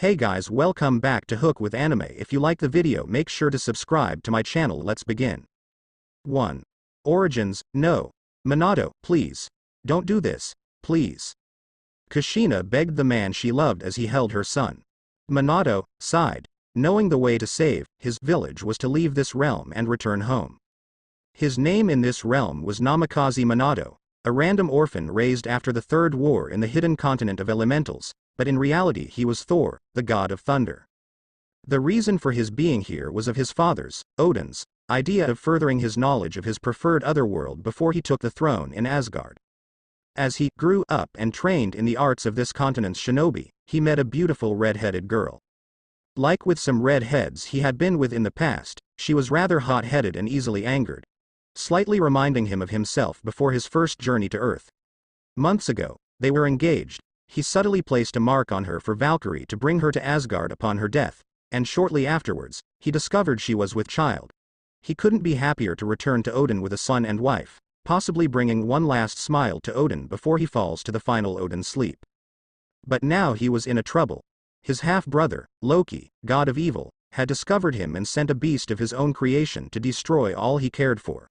Hey guys, welcome back to Hook with Anime. If you like the video, make sure to subscribe to my channel. Let's begin. 1. Origins. No. Minato, please. Don't do this, please. Kushina begged the man she loved as he held her son. Minato sighed, knowing the way to save his village was to leave this realm and return home. His name in this realm was Namikaze Minato, a random orphan raised after the Third War in the hidden continent of elementals, but in reality he was Thor, the god of thunder. The reason for his being here was of his father's, Odin's, idea of furthering his knowledge of his preferred otherworld before he took the throne in Asgard. As he grew up and trained in the arts of this continent's shinobi, he met a beautiful red-headed girl. Like with some red-heads he had been with in the past, she was rather hot-headed and easily angered, slightly reminding him of himself before his first journey to Earth. Months ago, they were engaged. He subtly placed a mark on her for Valkyrie to bring her to Asgard upon her death, and shortly afterwards, he discovered she was with child. He couldn't be happier to return to Odin with a son and wife, possibly bringing one last smile to Odin before he falls to the final Odin sleep. But now he was in a trouble. His half-brother, Loki, god of evil, had discovered him and sent a beast of his own creation to destroy all he cared for.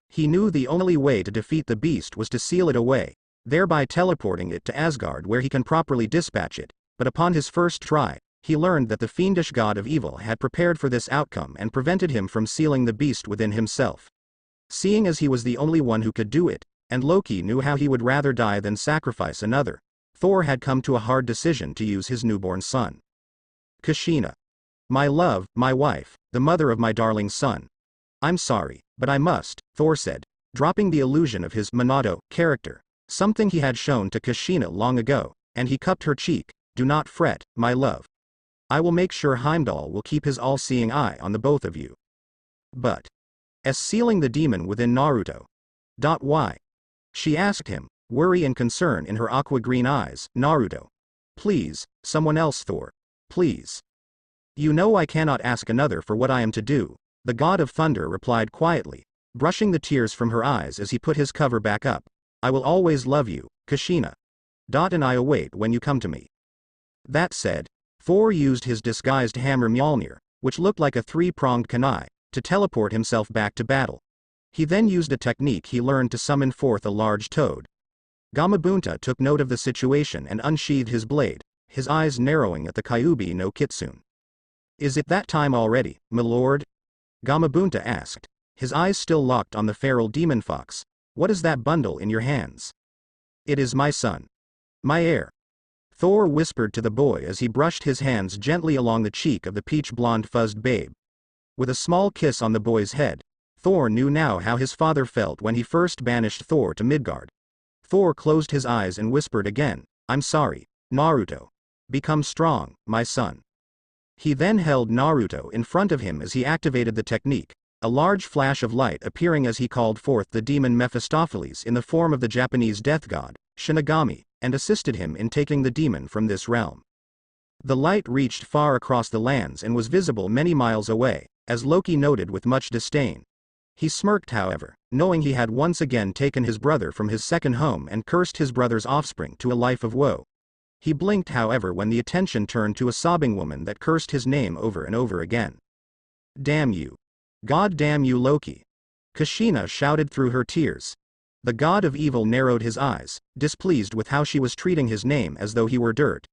He knew the only way to defeat the beast was to seal it away, thereby teleporting it to Asgard where he can properly dispatch it, but upon his first try, he learned that the fiendish god of evil had prepared for this outcome and prevented him from sealing the beast within himself. Seeing as he was the only one who could do it, and Loki knew how he would rather die than sacrifice another, Thor had come to a hard decision to use his newborn son. Kushina. My love, my wife, the mother of my darling son. I'm sorry, but I must, Thor said, dropping the illusion of his Minato character. Something he had shown to Kushina long ago, and he cupped her cheek. Do not fret, my love. I will make sure Heimdall will keep his all-seeing eye on the both of you. But, as sealing the demon within Naruto. Why? She asked him, worry and concern in her aqua-green eyes. Naruto. Please, someone else, Thor. Please. You know I cannot ask another for what I am to do, the god of thunder replied quietly, brushing the tears from her eyes as he put his cover back up. I will always love you, Kushina. And I await when you come to me. That said, Thor used his disguised hammer Mjolnir, which looked like a three-pronged kunai, to teleport himself back to battle. He then used a technique he learned to summon forth a large toad. Gamabunta took note of the situation and unsheathed his blade, his eyes narrowing at the Kyuubi no Kitsune. Is it that time already, my lord? Gamabunta asked, his eyes still locked on the feral demon fox. What is that bundle in your hands? It is my son. My heir. Thor whispered to the boy as he brushed his hands gently along the cheek of the peach-blonde fuzzed babe. With a small kiss on the boy's head, Thor knew now how his father felt when he first banished Thor to Midgard. Thor closed his eyes and whispered again, I'm sorry, Naruto. Become strong, my son. He then held Naruto in front of him as he activated the technique, a large flash of light appearing as he called forth the demon Mephistopheles in the form of the Japanese death god, Shinigami, and assisted him in taking the demon from this realm. The light reached far across the lands and was visible many miles away, as Loki noted with much disdain. He smirked however, knowing he had once again taken his brother from his second home and cursed his brother's offspring to a life of woe. He blinked however when the attention turned to a sobbing woman that cursed his name over and over again. Damn you. God damn you, Loki. Kushina shouted through her tears. The god of evil narrowed his eyes, displeased with how she was treating his name as though he were dirt.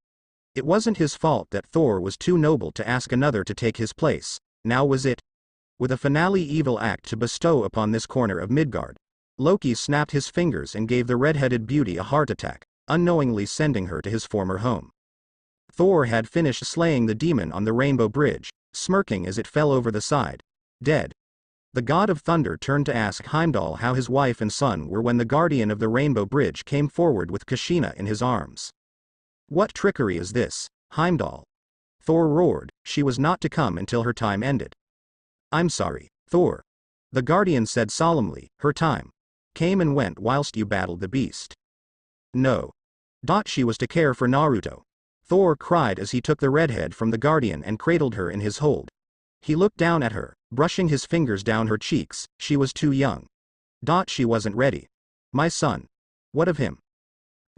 It wasn't his fault that Thor was too noble to ask another to take his place, now was it? With a finale evil act to bestow upon this corner of Midgard, Loki snapped his fingers and gave the red-headed beauty a heart attack, unknowingly sending her to his former home. Thor had finished slaying the demon on the Rainbow Bridge, smirking as it fell over the side. Dead. The god of thunder turned to ask Heimdall how his wife and son were when the guardian of the Rainbow Bridge came forward with Kushina in his arms. What trickery is this, Heimdall? Thor roared, she was not to come until her time ended. I'm sorry, Thor. The guardian said solemnly, her time came and went whilst you battled the beast. No. She was to care for Naruto. Thor cried as he took the redhead from the guardian and cradled her in his hold. He looked down at her, brushing his fingers down her cheeks. She was too young. She wasn't ready. My son. What of him?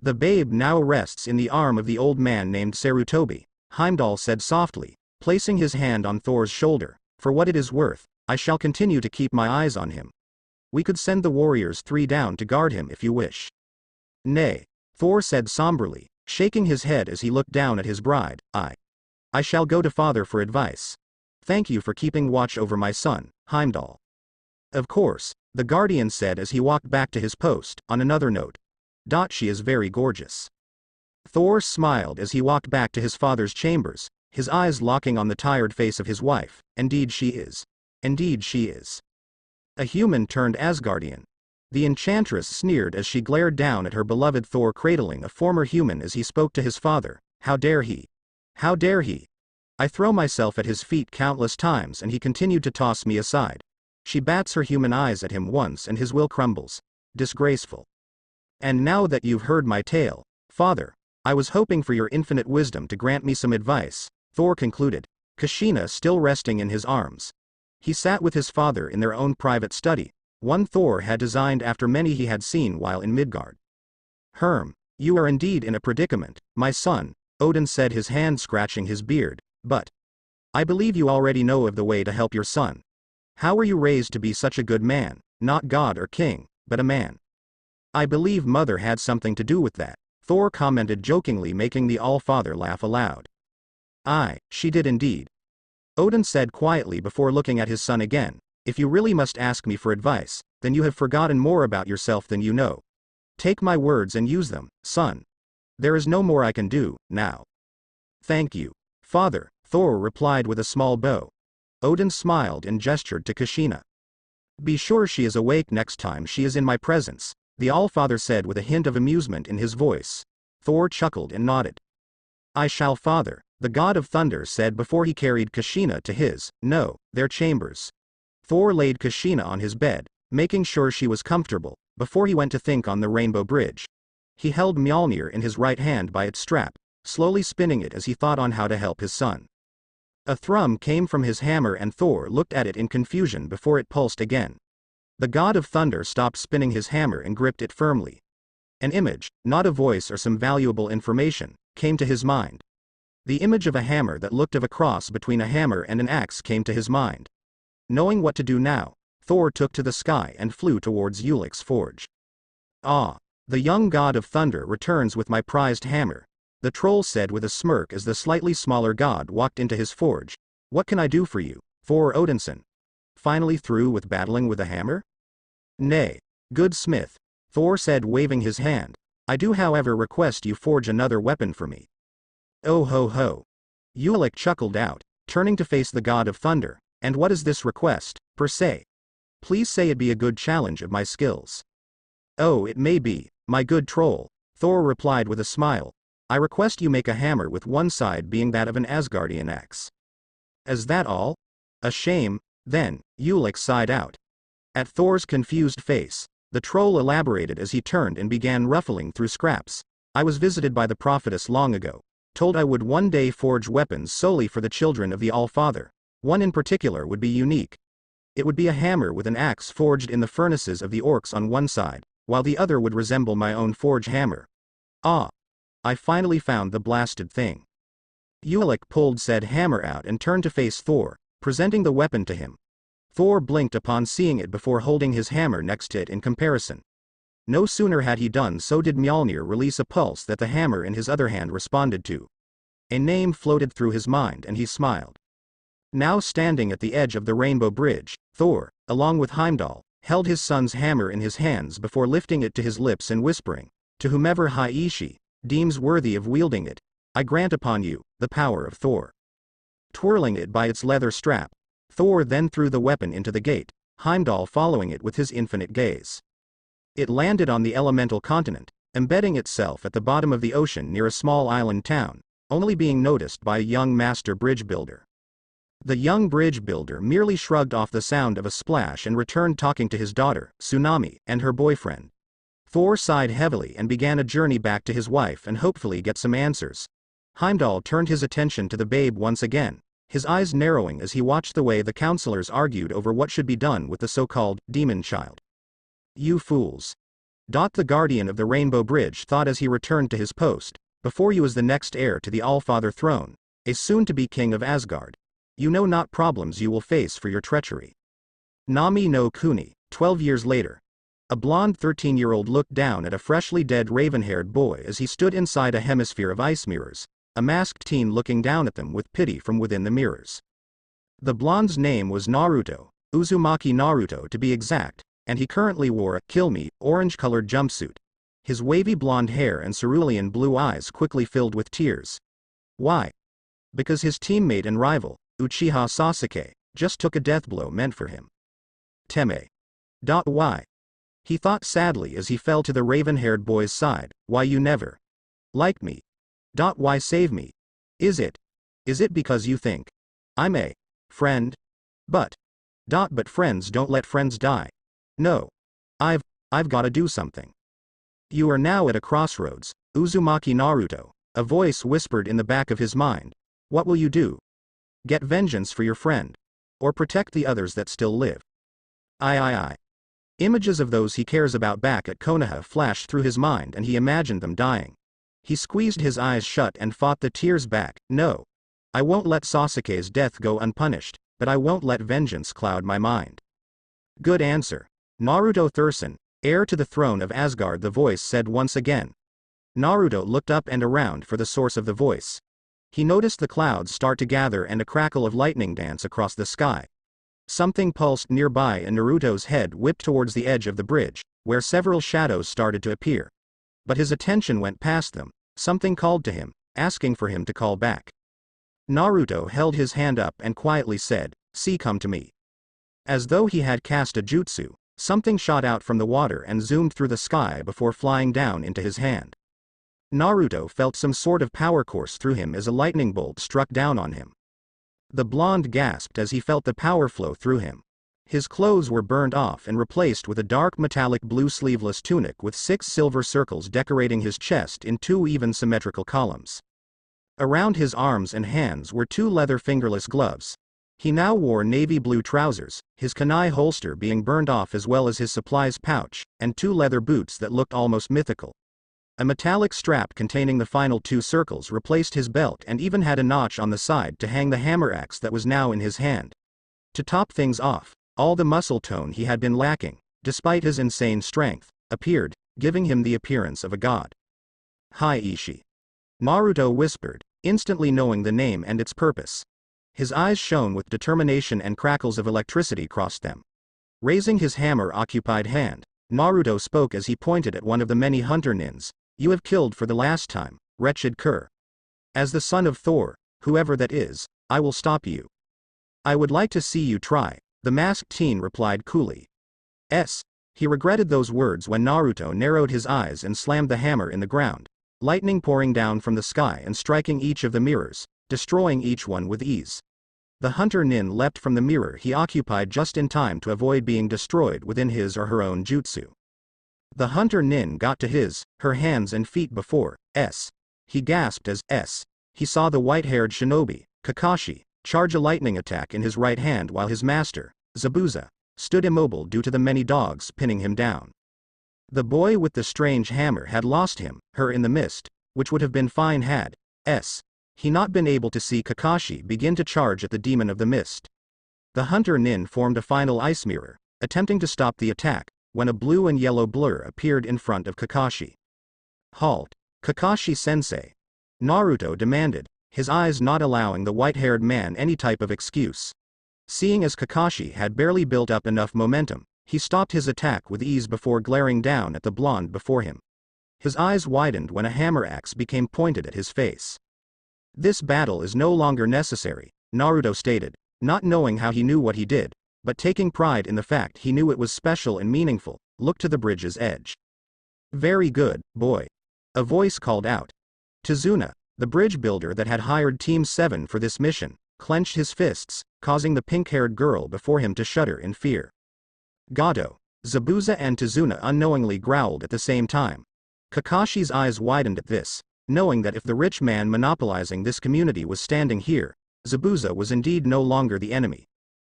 The babe now rests in the arm of the old man named Sarutobi, Heimdall said softly, placing his hand on Thor's shoulder. For what it is worth, I shall continue to keep my eyes on him. We could send the warriors 3 down to guard him if you wish. Nay, Thor said somberly, shaking his head as he looked down at his bride. I shall go to father for advice. Thank you for keeping watch over my son, Heimdall. Of course, the guardian said as he walked back to his post. On another note, she is very gorgeous. Thor smiled as he walked back to his father's chambers, his eyes locking on the tired face of his wife. Indeed she is. Indeed she is. A human turned Asgardian. The enchantress sneered as she glared down at her beloved Thor cradling a former human as he spoke to his father. How dare he? How dare he? I throw myself at his feet countless times and he continued to toss me aside. She bats her human eyes at him once and his will crumbles. Disgraceful. And now that you've heard my tale, father, I was hoping for your infinite wisdom to grant me some advice, Thor concluded, Kushina still resting in his arms. He sat with his father in their own private study, one Thor had designed after many he had seen while in Midgard. You are indeed in a predicament, my son, Odin said, his hand scratching his beard, but I believe you already know of the way to help your son. How were you raised to be such a good man, not god or king, but a man? I believe mother had something to do with that, Thor commented jokingly, making the All-Father laugh aloud. She did indeed. Odin said quietly before looking at his son again. If you really must ask me for advice, then you have forgotten more about yourself than you know. Take my words and use them, son. There is no more I can do, now. Thank you, father, Thor replied with a small bow. Odin smiled and gestured to Kushina. Be sure she is awake next time she is in my presence, the All-Father said with a hint of amusement in his voice. Thor chuckled and nodded. I shall, father, the god of thunder said before he carried Kushina to their chambers. Thor laid Kushina on his bed, making sure she was comfortable, before he went to think on the Rainbow Bridge. He held Mjolnir in his right hand by its strap, slowly spinning it as he thought on how to help his son. A thrum came from his hammer and Thor looked at it in confusion before it pulsed again. The god of thunder stopped spinning his hammer and gripped it firmly. An image, not a voice or some valuable information, came to his mind. The image of a hammer that looked of a cross between a hammer and an axe came to his mind. Knowing what to do now, Thor took to the sky and flew towards Ulick's forge. The young god of thunder returns with my prized hammer, the troll said with a smirk as the slightly smaller god walked into his forge. What can I do for you, Thor Odinson? Finally through with battling with a hammer? Nay, good smith, Thor said waving his hand. I do however request you forge another weapon for me. Oh ho ho. Ulick chuckled out, turning to face the god of thunder. And what is this request, per se? Please say it be a good challenge of my skills. Oh, it may be, my good troll, Thor replied with a smile. I request you make a hammer with one side being that of an Asgardian axe. Is that all? A shame, then, Ulick sighed out. At Thor's confused face, the troll elaborated as he turned and began ruffling through scraps. I was visited by the prophetess long ago, told I would one day forge weapons solely for the children of the All-Father. One in particular would be unique. It would be a hammer with an axe forged in the furnaces of the orcs on one side, while the other would resemble my own forge hammer. I finally found the blasted thing. Ulick pulled said hammer out and turned to face Thor, presenting the weapon to him. Thor blinked upon seeing it before holding his hammer next to it in comparison. No sooner had he done so did Mjolnir release a pulse that the hammer in his other hand responded to. A name floated through his mind and he smiled. Now standing at the edge of the Rainbow Bridge, Thor, along with Heimdall, held his son's hammer in his hands before lifting it to his lips and whispering, to whomever Haishi deems worthy of wielding it, I grant upon you, the power of Thor. Twirling it by its leather strap, Thor then threw the weapon into the gate, Heimdall following it with his infinite gaze. It landed on the elemental continent, embedding itself at the bottom of the ocean near a small island town, only being noticed by a young master bridge builder. The young bridge builder merely shrugged off the sound of a splash and returned talking to his daughter, Tsunami, and her boyfriend. Thor sighed heavily and began a journey back to his wife and hopefully get some answers. Heimdall turned his attention to the babe once again, his eyes narrowing as he watched the way the counselors argued over what should be done with the so-called demon child. You fools. The guardian of the Rainbow Bridge thought as he returned to his post. Before you is the next heir to the All-Father throne. a soon-to-be king of Asgard. You know not problems you will face for your treachery. Nami no Kuni, 12 years later. A blonde 13-year-old looked down at a freshly dead raven-haired boy as he stood inside a hemisphere of ice mirrors, a masked teen looking down at them with pity from within the mirrors. The blonde's name was Naruto, Uzumaki Naruto to be exact, and he currently wore a kill me orange-colored jumpsuit. His wavy blonde hair and cerulean blue eyes quickly filled with tears. Why? Because his teammate and rival, Uchiha Sasuke, just took a death blow meant for him. Teme. Why? He thought sadly as he fell to the raven-haired boy's side. Why you never liked me? Why save me? Is it because you think I'm a friend? But friends don't let friends die. No. I've gotta do something. You are now at a crossroads, Uzumaki Naruto, a voice whispered in the back of his mind. What will you do? Get vengeance for your friend? Or protect the others that still live? I. Images of those he cares about back at Konoha flashed through his mind and he imagined them dying. He squeezed his eyes shut and fought the tears back. No. I won't let Sasuke's death go unpunished, but I won't let vengeance cloud my mind. Good answer. Naruto Thurston, heir to the throne of Asgard, the voice said once again. Naruto looked up and around for the source of the voice. He noticed the clouds start to gather and a crackle of lightning dance across the sky. Something pulsed nearby and Naruto's head whipped towards the edge of the bridge, where several shadows started to appear. But his attention went past them. Something called to him, asking for him to call back. Naruto held his hand up and quietly said, "See, come to me." As though he had cast a jutsu, something shot out from the water and zoomed through the sky before flying down into his hand. Naruto felt some sort of power course through him as a lightning bolt struck down on him. The blonde gasped as he felt the power flow through him. His clothes were burned off and replaced with a dark metallic blue sleeveless tunic with 6 silver circles decorating his chest in 2 even symmetrical columns. Around his arms and hands were 2 leather fingerless gloves. He now wore navy blue trousers, his kunai holster being burned off as well as his supplies pouch, and 2 leather boots that looked almost mythical. A metallic strap containing the final 2 circles replaced his belt and even had a notch on the side to hang the hammer axe that was now in his hand. To top things off, all the muscle tone he had been lacking, despite his insane strength, appeared, giving him the appearance of a god. Hi Ishii. Naruto whispered, instantly knowing the name and its purpose. His eyes shone with determination and crackles of electricity crossed them. Raising his hammer-occupied hand, Naruto spoke as he pointed at one of the many hunter nins. You have killed for the last time, wretched cur. As the son of Thor, whoever that is, I will stop you. I would like to see you try, the masked teen replied coolly. He regretted those words when Naruto narrowed his eyes and slammed the hammer in the ground, lightning pouring down from the sky and striking each of the mirrors, destroying each one with ease. The hunter nin leapt from the mirror he occupied just in time to avoid being destroyed within his or her own jutsu. The hunter nin got to her hands and feet before he gasped as he saw the white-haired shinobi, Kakashi, charge a lightning attack in his right hand while his master, Zabuza, stood immobile due to the many dogs pinning him down. The boy with the strange hammer had lost her in the mist, which would have been fine had he not been able to see Kakashi begin to charge at the demon of the mist. The hunter nin formed a final ice mirror, attempting to stop the attack, when a blue and yellow blur appeared in front of Kakashi. Halt, Kakashi-sensei. Naruto demanded, his eyes not allowing the white-haired man any type of excuse. Seeing as Kakashi had barely built up enough momentum, he stopped his attack with ease before glaring down at the blonde before him. His eyes widened when a hammer axe became pointed at his face. This battle is no longer necessary, Naruto stated, not knowing how he knew what he did, but taking pride in the fact he knew it was special and meaningful. Look to the bridge's edge. Very good, boy. A voice called out. Tizuna, the bridge builder that had hired Team 7 for this mission, clenched his fists, causing the pink-haired girl before him to shudder in fear. Gato, Zabuza and Tizuna unknowingly growled at the same time. Kakashi's eyes widened at this, knowing that if the rich man monopolizing this community was standing here, Zabuza was indeed no longer the enemy.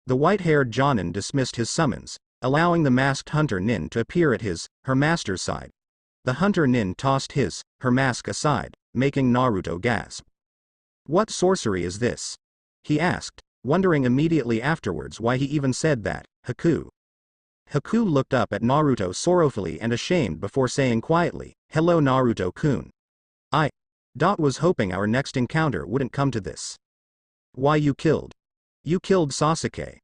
The white-haired Jonin dismissed his summons, allowing the masked hunter nin to appear at her master's side. The hunter nin tossed her mask aside, making Naruto gasp. What sorcery is this? He asked, wondering immediately afterwards why he even said that. Haku. Haku looked up at Naruto sorrowfully and ashamed before saying quietly, "Hello Naruto-kun. I was hoping our next encounter wouldn't come to this." "Why you killed Sasuke?"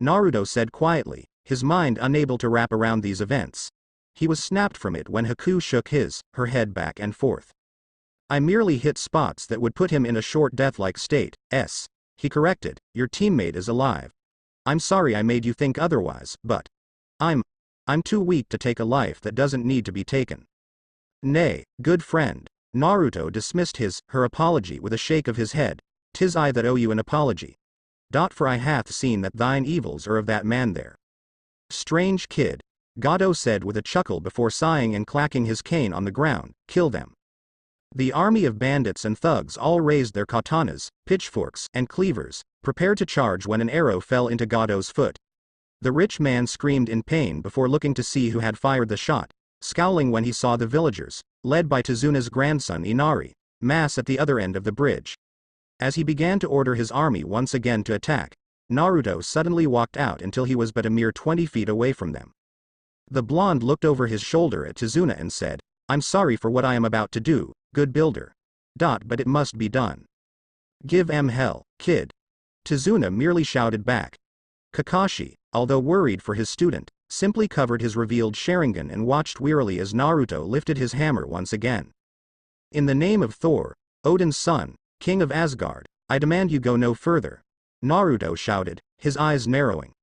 Naruto said quietly, his mind unable to wrap around these events. He was snapped from it when Haku shook her head back and forth. "I merely hit spots that would put him in a short death-like state, he corrected. "Your teammate is alive. I'm sorry I made you think otherwise, but I'm too weak to take a life that doesn't need to be taken." "Nay, good friend." Naruto dismissed her apology with a shake of his head. "'Tis I that owe you an apology. For I hath seen that thine evils are of that man there." "Strange kid," Gado said with a chuckle before sighing and clacking his cane on the ground. "Kill them." The army of bandits and thugs all raised their katanas, pitchforks, and cleavers, prepared to charge when an arrow fell into Gado's foot. The rich man screamed in pain before looking to see who had fired the shot, scowling when he saw the villagers, led by Tezuna's grandson Inari, mass at the other end of the bridge. As he began to order his army once again to attack, Naruto suddenly walked out until he was but a mere 20 feet away from them. The blonde looked over his shoulder at Tezuna and said, "I'm sorry for what I am about to do, good builder. But it must be done." "Give hell, kid." Tezuna merely shouted back. Kakashi, although worried for his student, simply covered his revealed Sharingan and watched wearily as Naruto lifted his hammer once again. "In the name of Thor, Odin's son, King of Asgard, I demand you go no further," Naruto shouted, his eyes narrowing.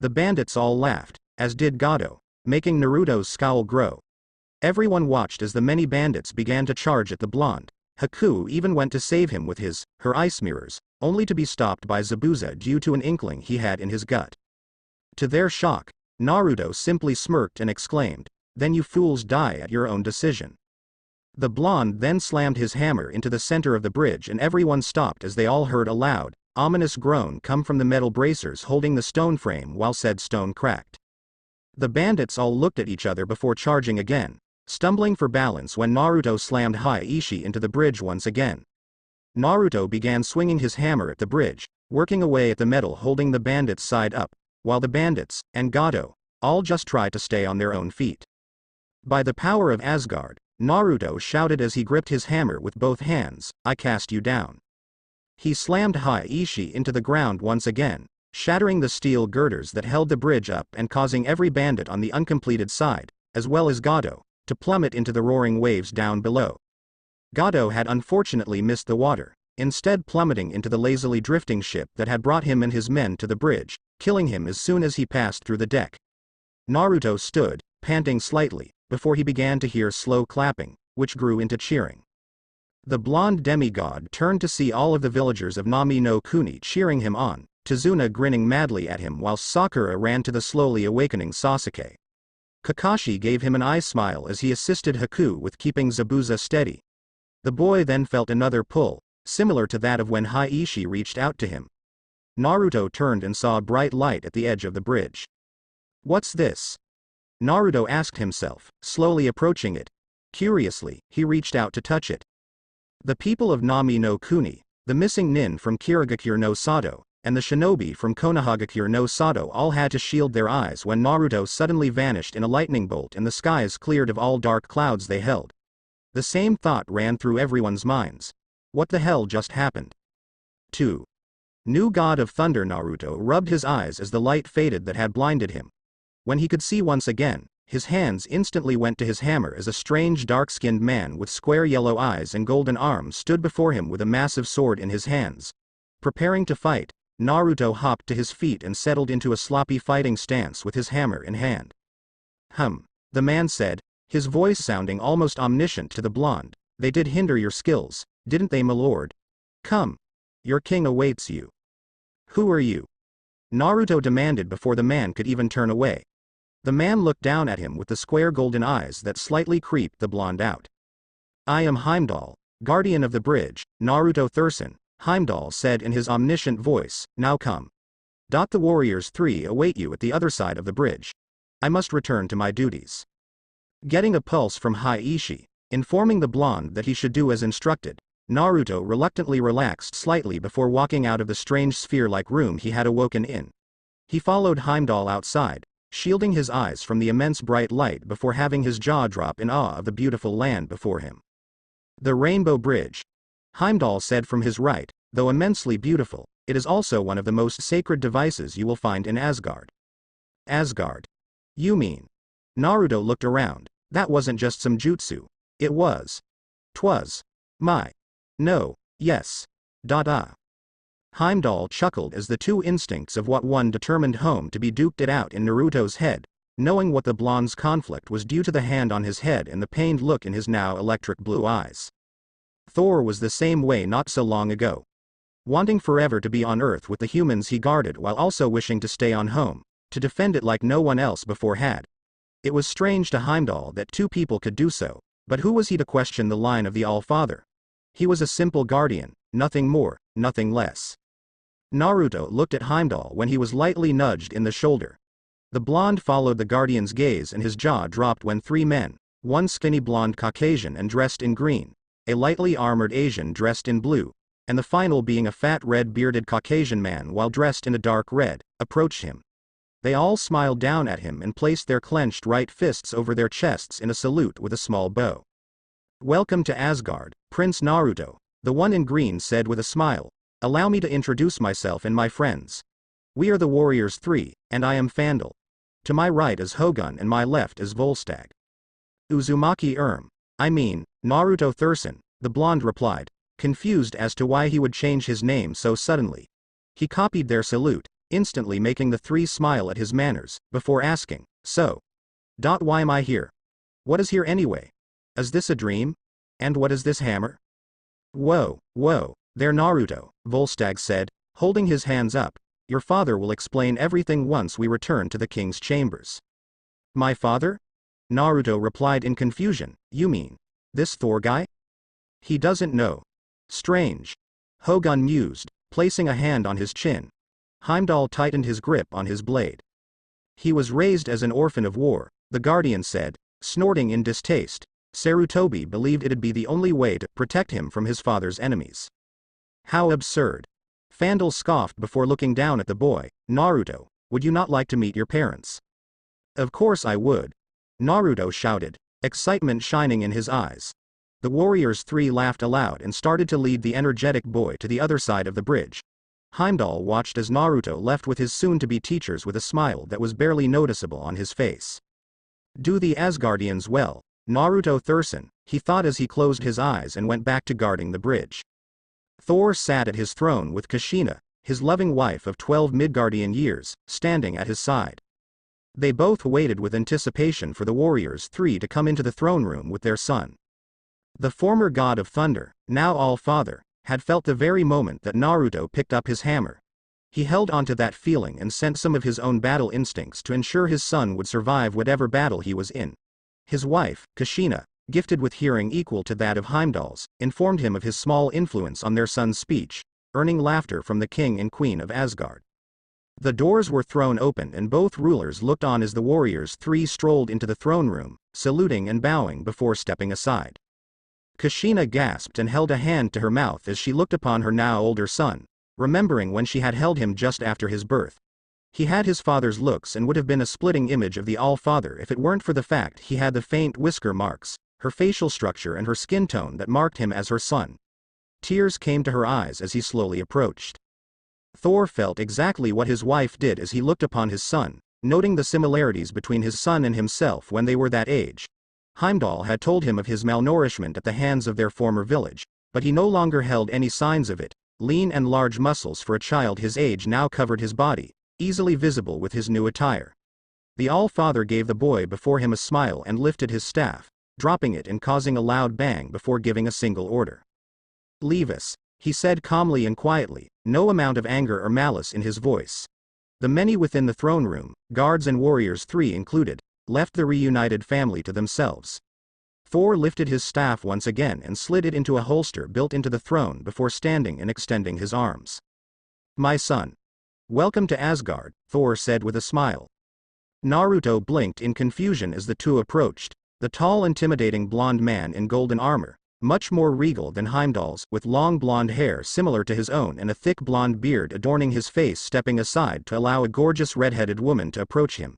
The bandits all laughed, as did Gado, making Naruto's scowl grow. Everyone watched as the many bandits began to charge at the blonde. Haku even went to save him with her ice mirrors, only to be stopped by Zabuza due to an inkling he had in his gut. To their shock, Naruto simply smirked and exclaimed, "Then you fools die at your own decision." The blonde then slammed his hammer into the center of the bridge and everyone stopped as they all heard a loud, ominous groan come from the metal bracers holding the stone frame while said stone cracked. The bandits all looked at each other before charging again, stumbling for balance when Naruto slammed Haiishi into the bridge once again. Naruto began swinging his hammer at the bridge, working away at the metal holding the bandits' side up, while the bandits, and Gado, all just tried to stay on their own feet. "By the power of Asgard," Naruto shouted as he gripped his hammer with both hands, "I cast you down." He slammed Haiishi into the ground once again, shattering the steel girders that held the bridge up and causing every bandit on the uncompleted side, as well as Gado, to plummet into the roaring waves down below. Gado had unfortunately missed the water, instead plummeting into the lazily drifting ship that had brought him and his men to the bridge, killing him as soon as he passed through the deck. Naruto stood, panting slightly, before he began to hear slow clapping, which grew into cheering. The blonde demigod turned to see all of the villagers of Nami no Kuni cheering him on, Tezuna grinning madly at him while Sakura ran to the slowly awakening Sasuke. Kakashi gave him an eye smile as he assisted Haku with keeping Zabuza steady. The boy then felt another pull, similar to that of when Haiishi reached out to him. Naruto turned and saw a bright light at the edge of the bridge. "What's this?" Naruto asked himself, slowly approaching it. Curiously, he reached out to touch it. The people of Nami no Kuni, the missing nin from Kirigakure no Sato, and the shinobi from Konohagakure no Sato all had to shield their eyes when Naruto suddenly vanished in a lightning bolt and the skies cleared of all dark clouds they held. The same thought ran through everyone's minds. What the hell just happened? 2. New God of Thunder. Naruto rubbed his eyes as the light faded that had blinded him. When he could see once again, his hands instantly went to his hammer as a strange dark-skinned man with square yellow eyes and golden arms stood before him with a massive sword in his hands. Preparing to fight, Naruto hopped to his feet and settled into a sloppy fighting stance with his hammer in hand. The man said, his voice sounding almost omniscient to the blonde. "They did hinder your skills, didn't they, my lord? Come. Your king awaits you." "Who are you?" Naruto demanded before the man could even turn away. The man looked down at him with the square golden eyes that slightly creeped the blonde out. "I am Heimdall, guardian of the bridge, Naruto Thurston," Heimdall said in his omniscient voice. "Now come. The warriors 3 await you at the other side of the bridge. I must return to my duties." Getting a pulse from Haiishi, informing the blonde that he should do as instructed, Naruto reluctantly relaxed slightly before walking out of the strange sphere-like room he had awoken in. He followed Heimdall outside, shielding his eyes from the immense bright light before having his jaw drop in awe of the beautiful land before him. The Rainbow Bridge. Heimdall said from his right, though immensely beautiful, it is also one of the most sacred devices you will find in Asgard. Asgard. You mean? Naruto looked around. That wasn't just some jutsu. It was. 'Twas. My. No. Yes. Heimdall chuckled as the two instincts of what one determined home to be duked it out in Naruto's head, knowing what the blonde's conflict was due to the hand on his head and the pained look in his now electric blue eyes. Thor was the same way not so long ago. Wanting forever to be on Earth with the humans he guarded while also wishing to stay on home, to defend it like no one else before had. It was strange to Heimdall that two people could do so, but who was he to question the line of the All-Father? He was a simple guardian, nothing more, nothing less. Naruto looked at Heimdall when he was lightly nudged in the shoulder. The blonde followed the guardian's gaze and his jaw dropped when three men, one skinny blonde Caucasian and dressed in green, a lightly armored Asian dressed in blue, and the final being a fat red-bearded Caucasian man while dressed in a dark red, approached him. They all smiled down at him and placed their clenched right fists over their chests in a salute with a small bow. "Welcome to Asgard, Prince Naruto," the one in green said with a smile. "Allow me to introduce myself and my friends. We are the Warriors 3, and I am Fandel. To my right is Hogun and my left is Volstagg." "Uzumaki Naruto Thurston," the blonde replied, confused as to why he would change his name so suddenly. He copied their salute, instantly making the three smile at his manners, before asking, "So? Why am I here? What is here anyway? Is this a dream? And what is this hammer?" Whoa, there Naruto," Volstagg said, holding his hands up. "Your father will explain everything once we return to the king's chambers." "My father?" Naruto replied in confusion. "You mean this Thor guy? He doesn't know. Strange." Hogun mused, placing a hand on his chin. Heimdall tightened his grip on his blade. "He was raised as an orphan of war," the guardian said, snorting in distaste. Sarutobi believed it'd be the only way to protect him from his father's enemies. "How absurd." Fandel scoffed before looking down at the boy. "Naruto, would you not like to meet your parents?" "Of course I would," Naruto shouted, excitement shining in his eyes. The Warriors 3 laughed aloud and started to lead the energetic boy to the other side of the bridge. Heimdall watched as Naruto left with his soon-to-be teachers with a smile that was barely noticeable on his face. "Do the Asgardians well, Naruto Thurston," he thought as he closed his eyes and went back to guarding the bridge. Thor sat at his throne with Kushina, his loving wife of 12 Midgardian years, standing at his side. They both waited with anticipation for the Warriors 3 to come into the throne room with their son. The former god of thunder, now All-Father, had felt the very moment that Naruto picked up his hammer. He held onto that feeling and sent some of his own battle instincts to ensure his son would survive whatever battle he was in. His wife, Kushina, gifted with hearing equal to that of Heimdall's, informed him of his small influence on their son's speech, earning laughter from the king and queen of Asgard. The doors were thrown open and both rulers looked on as the Warriors 3 strolled into the throne room, saluting and bowing before stepping aside. Kushina gasped and held a hand to her mouth as she looked upon her now older son, remembering when she had held him just after his birth. He had his father's looks and would have been a splitting image of the All-Father if it weren't for the fact he had the faint whisker marks, her facial structure and her skin tone that marked him as her son. Tears came to her eyes as he slowly approached. Thor felt exactly what his wife did as he looked upon his son, noting the similarities between his son and himself when they were that age. Heimdall had told him of his malnourishment at the hands of their former village, but he no longer held any signs of it. Lean and large muscles for a child his age now covered his body, easily visible with his new attire. The All-Father gave the boy before him a smile and lifted his staff, dropping it and causing a loud bang before giving a single order. "Leave us," he said calmly and quietly, no amount of anger or malice in his voice. The many within the throne room, guards and Warriors 3 included, left the reunited family to themselves. Thor lifted his staff once again and slid it into a holster built into the throne before standing and extending his arms. "My son. Welcome to Asgard," Thor said with a smile. Naruto blinked in confusion as the two approached. The tall intimidating blonde man in golden armor, much more regal than Heimdall's, with long blonde hair similar to his own and a thick blonde beard adorning his face, stepping aside to allow a gorgeous red-headed woman to approach him.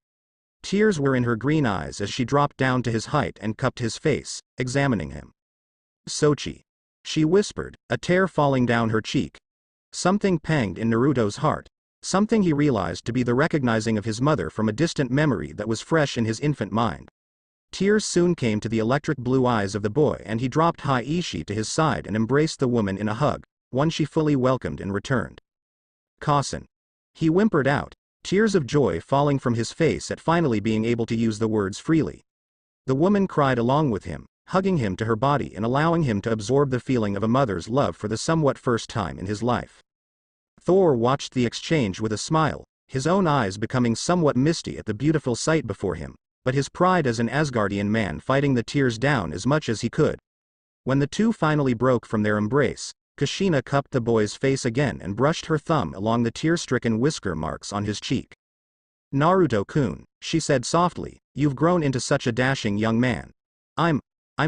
Tears were in her green eyes as she dropped down to his height and cupped his face, examining him. "Sochi," she whispered, a tear falling down her cheek. Something panged in Naruto's heart. Something he realized to be the recognizing of his mother from a distant memory that was fresh in his infant mind. Tears soon came to the electric blue eyes of the boy, and he dropped Haiishi to his side and embraced the woman in a hug, one she fully welcomed and returned. "Cousin," he whimpered out, tears of joy falling from his face at finally being able to use the words freely. The woman cried along with him, hugging him to her body and allowing him to absorb the feeling of a mother's love for the somewhat first time in his life. Thor watched the exchange with a smile, his own eyes becoming somewhat misty at the beautiful sight before him, but his pride as an Asgardian man fighting the tears down as much as he could. When the two finally broke from their embrace, Kushina cupped the boy's face again and brushed her thumb along the tear-stricken whisker marks on his cheek. "Naruto-kun," she said softly, "you've grown into such a dashing young man. I'm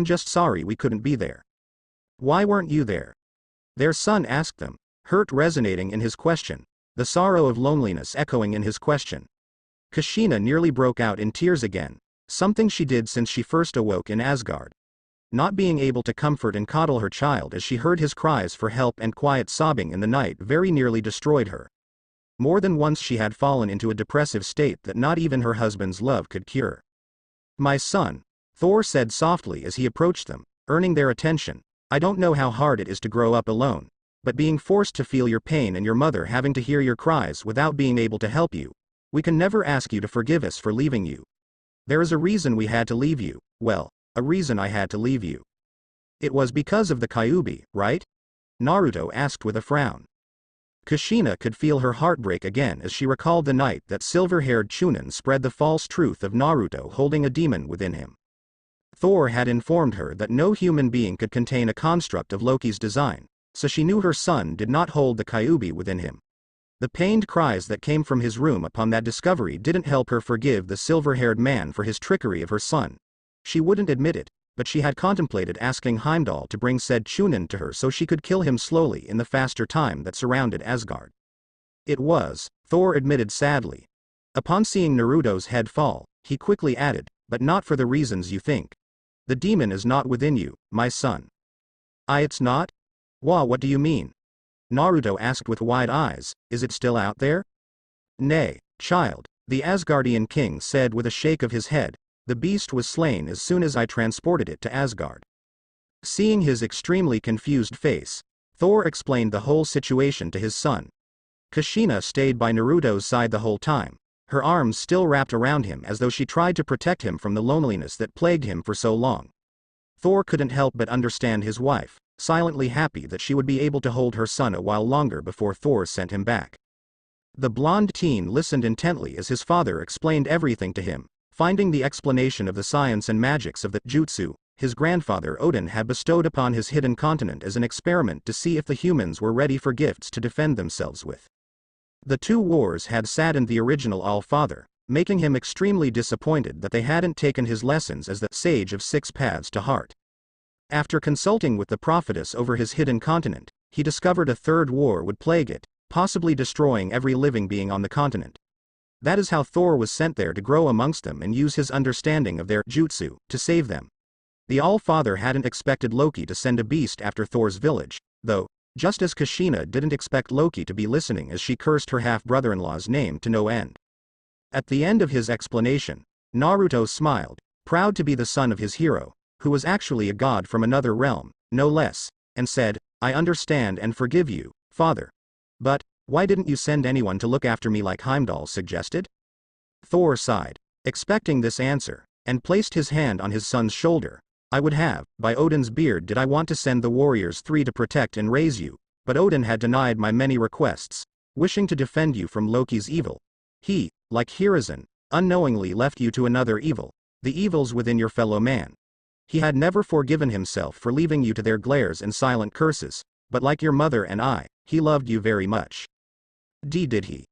just sorry we couldn't be there." "Why weren't you there?" their son asked them, hurt resonating in his question, the sorrow of loneliness echoing in his question. Kushina nearly broke out in tears again, something she did since she first awoke in Asgard. Not being able to comfort and coddle her child as she heard his cries for help and quiet sobbing in the night very nearly destroyed her. More than once she had fallen into a depressive state that not even her husband's love could cure. "My son," Thor said softly as he approached them, earning their attention, "I don't know how hard it is to grow up alone, but being forced to feel your pain and your mother having to hear your cries without being able to help you, we can never ask you to forgive us for leaving you. There is a reason we had to leave you, well, a reason I had to leave you." "It was because of the Kyuubi, right?" Naruto asked with a frown. Kushina could feel her heart break again as she recalled the night that silver-haired chunin spread the false truth of Naruto holding a demon within him. Thor had informed her that no human being could contain a construct of Loki's design, so she knew her son did not hold the Kyuubi within him. The pained cries that came from his room upon that discovery didn't help her forgive the silver-haired man for his trickery of her son. She wouldn't admit it, but she had contemplated asking Heimdall to bring said chunin to her so she could kill him slowly in the faster time that surrounded Asgard. "It was," Thor admitted sadly. Upon seeing Naruto's head fall, he quickly added, "but not for the reasons you think. The demon is not within you, my son." It's not?" What do you mean?" Naruto asked with wide eyes, "Is it still out there?" "Nay, child," the Asgardian king said with a shake of his head, "the beast was slain as soon as I transported it to Asgard." Seeing his extremely confused face, Thor explained the whole situation to his son. Kushina stayed by Naruto's side the whole time, her arms still wrapped around him as though she tried to protect him from the loneliness that plagued him for so long. Thor couldn't help but understand his wife, silently happy that she would be able to hold her son a while longer before Thor sent him back. The blonde teen listened intently as his father explained everything to him, finding the explanation of the science and magics of the jutsu his grandfather Odin had bestowed upon his hidden continent as an experiment to see if the humans were ready for gifts to defend themselves with. The two wars had saddened the original All-Father, making him extremely disappointed that they hadn't taken his lessons as the Sage of Six Paths to heart. After consulting with the prophetess over his hidden continent, he discovered a third war would plague it, possibly destroying every living being on the continent. That is how Thor was sent there to grow amongst them and use his understanding of their jutsu to save them. The All-Father hadn't expected Loki to send a beast after Thor's village, though, just as Kushina didn't expect Loki to be listening as she cursed her half-brother-in-law's name to no end. At the end of his explanation, Naruto smiled, proud to be the son of his hero, who was actually a god from another realm, no less, and said, "I understand and forgive you, father. But, why didn't you send anyone to look after me like Heimdall suggested?" Thor sighed, expecting this answer, and placed his hand on his son's shoulder. "I would have, by Odin's beard did I want to send the warriors 3 to protect and raise you, but Odin had denied my many requests, wishing to defend you from Loki's evil. He, like Hiruzen, unknowingly left you to another evil, the evils within your fellow man. He had never forgiven himself for leaving you to their glares and silent curses, but like your mother and I, he loved you very much." Did he?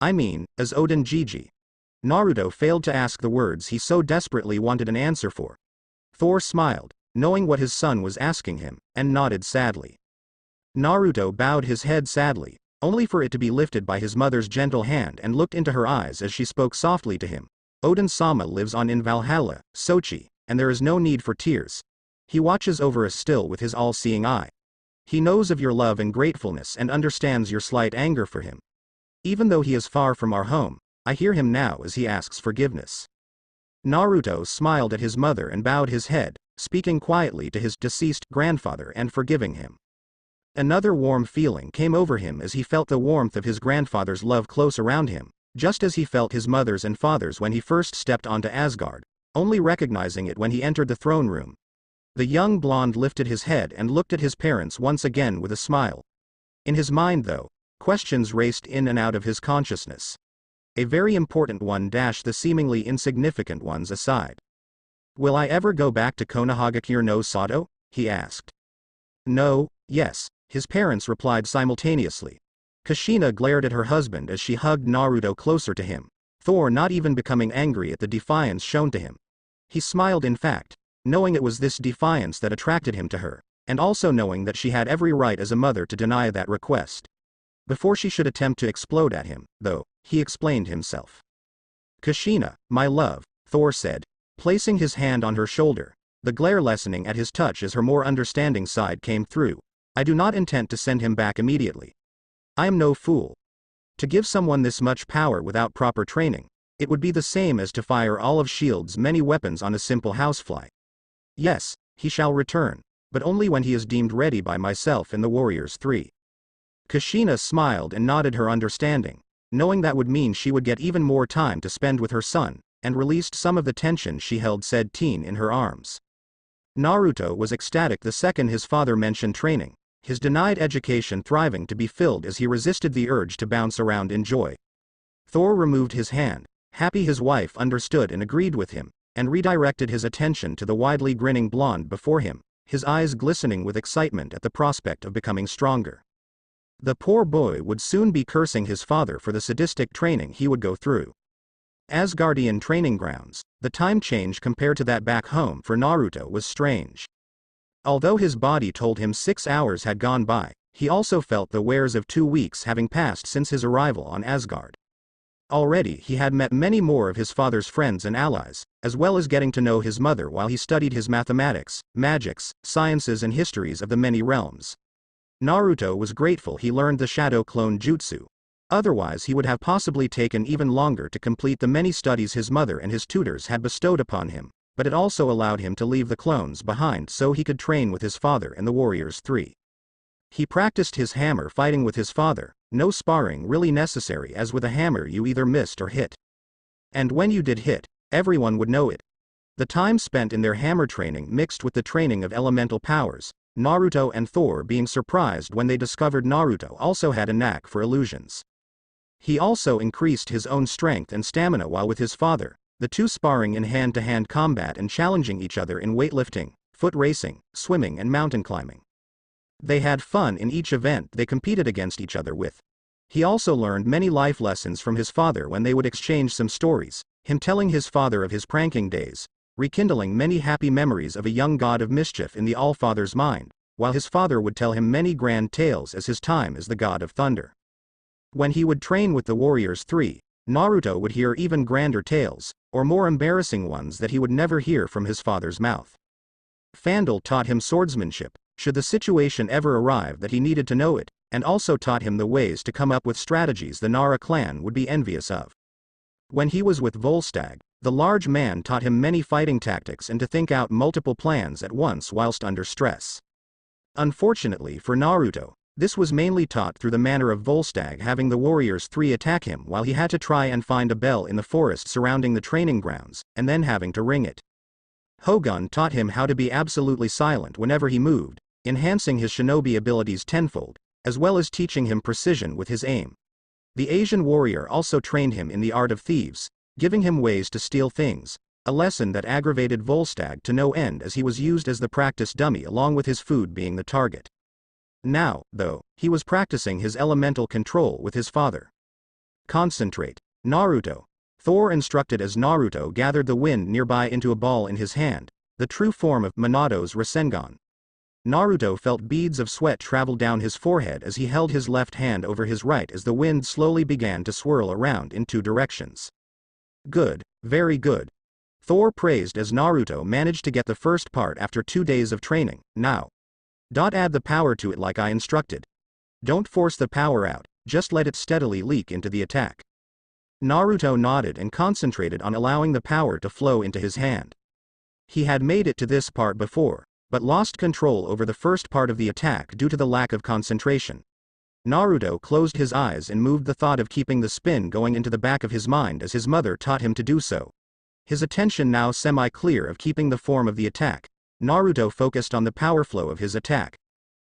I mean, as Odin Gigi. Naruto failed to ask the words he so desperately wanted an answer for. Thor smiled, knowing what his son was asking him, and nodded sadly. Naruto bowed his head sadly, only for it to be lifted by his mother's gentle hand and looked into her eyes as she spoke softly to him. Odin-sama lives on in Valhalla, Sochi, and there is no need for tears. He watches over us still with his all-seeing eye. He knows of your love and gratefulness and understands your slight anger for him. Even though he is far from our home, I hear him now as he asks forgiveness. Naruto smiled at his mother and bowed his head, speaking quietly to his deceased grandfather and forgiving him. Another warm feeling came over him as he felt the warmth of his grandfather's love close around him, just as he felt his mother's and father's when he first stepped onto Asgard, only recognizing it when he entered the throne room. The young blonde lifted his head and looked at his parents once again with a smile. In his mind though, questions raced in and out of his consciousness. A very important one - the seemingly insignificant ones aside. Will I ever go back to Konohagakure no Sato? He asked. No, yes, his parents replied simultaneously. Kushina glared at her husband as she hugged Naruto closer to him, Thor not even becoming angry at the defiance shown to him. He smiled in fact, knowing it was this defiance that attracted him to her, and also knowing that she had every right as a mother to deny that request. Before she should attempt to explode at him, though, he explained himself. Kushina, my love, Thor said, placing his hand on her shoulder, the glare lessening at his touch as her more understanding side came through. I do not intend to send him back immediately. I am no fool. To give someone this much power without proper training, it would be the same as to fire all of S.H.I.E.L.D's many weapons on a simple housefly. Yes, he shall return, but only when he is deemed ready by myself and the Warriors 3. Kushina smiled and nodded her understanding, knowing that would mean she would get even more time to spend with her son, and released some of the tension she held said teen in her arms. Naruto was ecstatic the second his father mentioned training, his denied education thriving to be filled as he resisted the urge to bounce around in joy. Thor removed his hand, happy his wife understood and agreed with him, and redirected his attention to the widely grinning blonde before him, his eyes glistening with excitement at the prospect of becoming stronger. The poor boy would soon be cursing his father for the sadistic training he would go through. Asgardian training grounds, the time change compared to that back home for Naruto was strange. Although his body told him 6 hours had gone by, he also felt the wears of 2 weeks having passed since his arrival on Asgard. Already he had met many more of his father's friends and allies, as well as getting to know his mother while he studied his mathematics, magics, sciences and histories of the many realms. Naruto was grateful he learned the shadow clone jutsu. Otherwise he would have possibly taken even longer to complete the many studies his mother and his tutors had bestowed upon him, but it also allowed him to leave the clones behind so he could train with his father and the Warriors 3. He practiced his hammer fighting with his father, no sparring really necessary as with a hammer you either missed or hit. And when you did hit, everyone would know it. The time spent in their hammer training mixed with the training of elemental powers, Naruto and Thor being surprised when they discovered Naruto also had a knack for illusions. He also increased his own strength and stamina while with his father, the two sparring in hand-to-hand combat and challenging each other in weightlifting, foot racing, swimming and mountain climbing. They had fun in each event they competed against each other with. He also learned many life lessons from his father when they would exchange some stories, him telling his father of his pranking days, rekindling many happy memories of a young god of mischief in the All-Father's mind, while his father would tell him many grand tales as his time as the god of thunder. When he would train with the Warriors 3, Naruto would hear even grander tales, or more embarrassing ones that he would never hear from his father's mouth. Fandle taught him swordsmanship, should the situation ever arrive that he needed to know it, and also taught him the ways to come up with strategies the Nara clan would be envious of. When he was with Volstagg, the large man taught him many fighting tactics and to think out multiple plans at once whilst under stress. Unfortunately for Naruto, this was mainly taught through the manner of Volstagg having the Warriors 3 attack him while he had to try and find a bell in the forest surrounding the training grounds, and then having to ring it. Hogun taught him how to be absolutely silent whenever he moved, enhancing his shinobi abilities tenfold, as well as teaching him precision with his aim. The Asian warrior also trained him in the art of thieves, giving him ways to steal things, a lesson that aggravated Volstagg to no end as he was used as the practice dummy along with his food being the target. Now, though, he was practicing his elemental control with his father. Concentrate, Naruto. Thor instructed as Naruto gathered the wind nearby into a ball in his hand, the true form of Minado's Rasengan. Naruto felt beads of sweat travel down his forehead as he held his left hand over his right as the wind slowly began to swirl around in two directions. Good, very good. Thor praised as Naruto managed to get the first part after 2 days of training. Now, add the power to it like I instructed. Don't force the power out, just let it steadily leak into the attack. Naruto nodded and concentrated on allowing the power to flow into his hand. He had made it to this part before, but lost control over the first part of the attack due to the lack of concentration. Naruto closed his eyes and moved the thought of keeping the spin going into the back of his mind as his mother taught him to do so. His attention now semi-clear of keeping the form of the attack, Naruto focused on the power flow of his attack.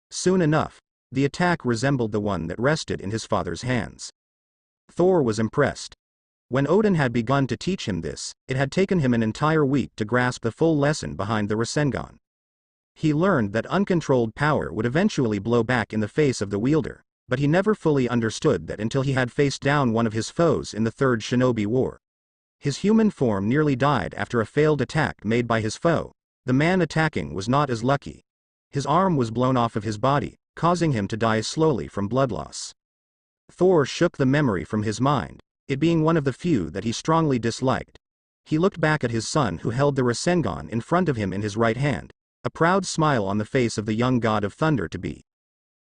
Soon enough, the attack resembled the one that rested in his father's hands. Thor was impressed. When Odin had begun to teach him this, it had taken him an entire week to grasp the full lesson behind the Rasengan. He learned that uncontrolled power would eventually blow back in the face of the wielder, but he never fully understood that until he had faced down one of his foes in the Third Shinobi War. His human form nearly died after a failed attack made by his foe. The man attacking was not as lucky. His arm was blown off of his body, causing him to die slowly from blood loss. Thor shook the memory from his mind, it being one of the few that he strongly disliked. He looked back at his son who held the Rasengan in front of him in his right hand, a proud smile on the face of the young god of thunder to be.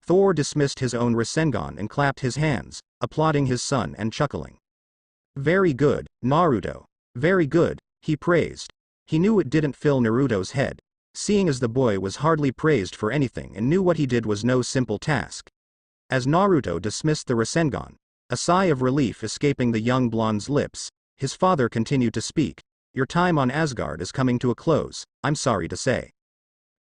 Thor dismissed his own Rasengan and clapped his hands, applauding his son and chuckling. Very good, Naruto. Very good, he praised. He knew it didn't fill Naruto's head, seeing as the boy was hardly praised for anything and knew what he did was no simple task. As Naruto dismissed the Rasengan, a sigh of relief escaping the young blonde's lips, his father continued to speak. Your time on Asgard is coming to a close, I'm sorry to say.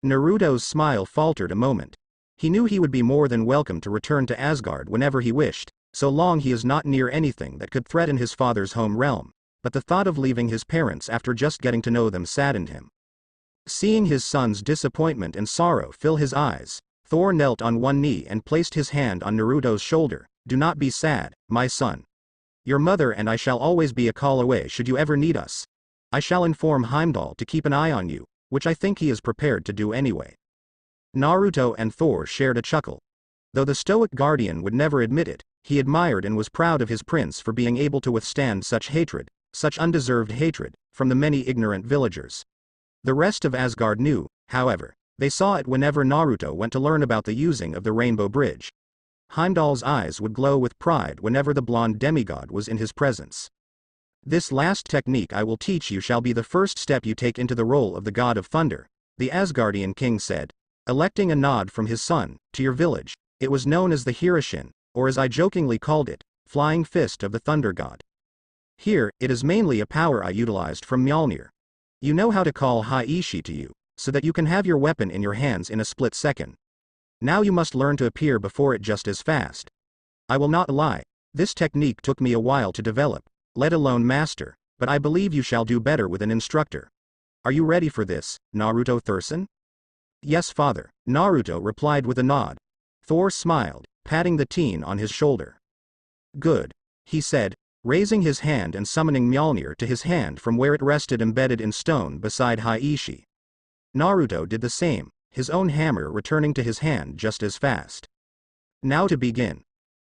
Naruto's smile faltered a moment. He knew he would be more than welcome to return to Asgard whenever he wished, so long he is not near anything that could threaten his father's home realm, but the thought of leaving his parents after just getting to know them saddened him. Seeing his son's disappointment and sorrow fill his eyes, Thor knelt on one knee and placed his hand on Naruto's shoulder. Do not be sad, my son. Your mother and I shall always be a call away should you ever need us. I shall inform Heimdall to keep an eye on you, which I think he is prepared to do anyway. Naruto and Thor shared a chuckle. Though the stoic guardian would never admit it, he admired and was proud of his prince for being able to withstand such hatred, such undeserved hatred, from the many ignorant villagers. The rest of Asgard knew, however. They saw it whenever Naruto went to learn about the using of the Rainbow Bridge. Heimdall's eyes would glow with pride whenever the blonde demigod was in his presence. This last technique I will teach you shall be the first step you take into the role of the god of thunder, the Asgardian king said, electing a nod from his son. To your village, it was known as the Hirishin, or as I jokingly called it, flying fist of the thunder god. Here, it is mainly a power I utilized from Mjolnir. You know how to call Haiishi to you, so that you can have your weapon in your hands in a split second. Now you must learn to appear before it just as fast. I will not lie, this technique took me a while to develop, let alone master, but I believe you shall do better with an instructor. Are you ready for this, Naruto Thurston? Yes, father, Naruto replied with a nod. Thor smiled, patting the teen on his shoulder. Good, he said, raising his hand and summoning Mjolnir to his hand from where it rested embedded in stone beside Haiishi. Naruto did the same, his own hammer returning to his hand just as fast. Now to begin.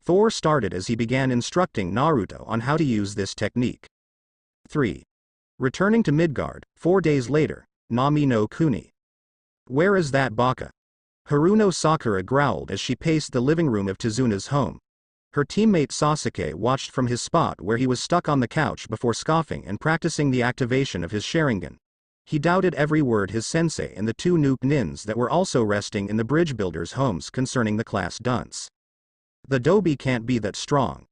Thor started as he began instructing Naruto on how to use this technique. 3. Returning to Midgard, 4 days later, Nami no Kuni. Where is that baka? Haruno Sakura growled as she paced the living room of Tezuna's home. Her teammate Sasuke watched from his spot where he was stuck on the couch before scoffing and practicing the activation of his Sharingan. He doubted every word his sensei and the 2 new nins that were also resting in the bridge builders' homes concerning the class dunce. The Dobi can't be that strong.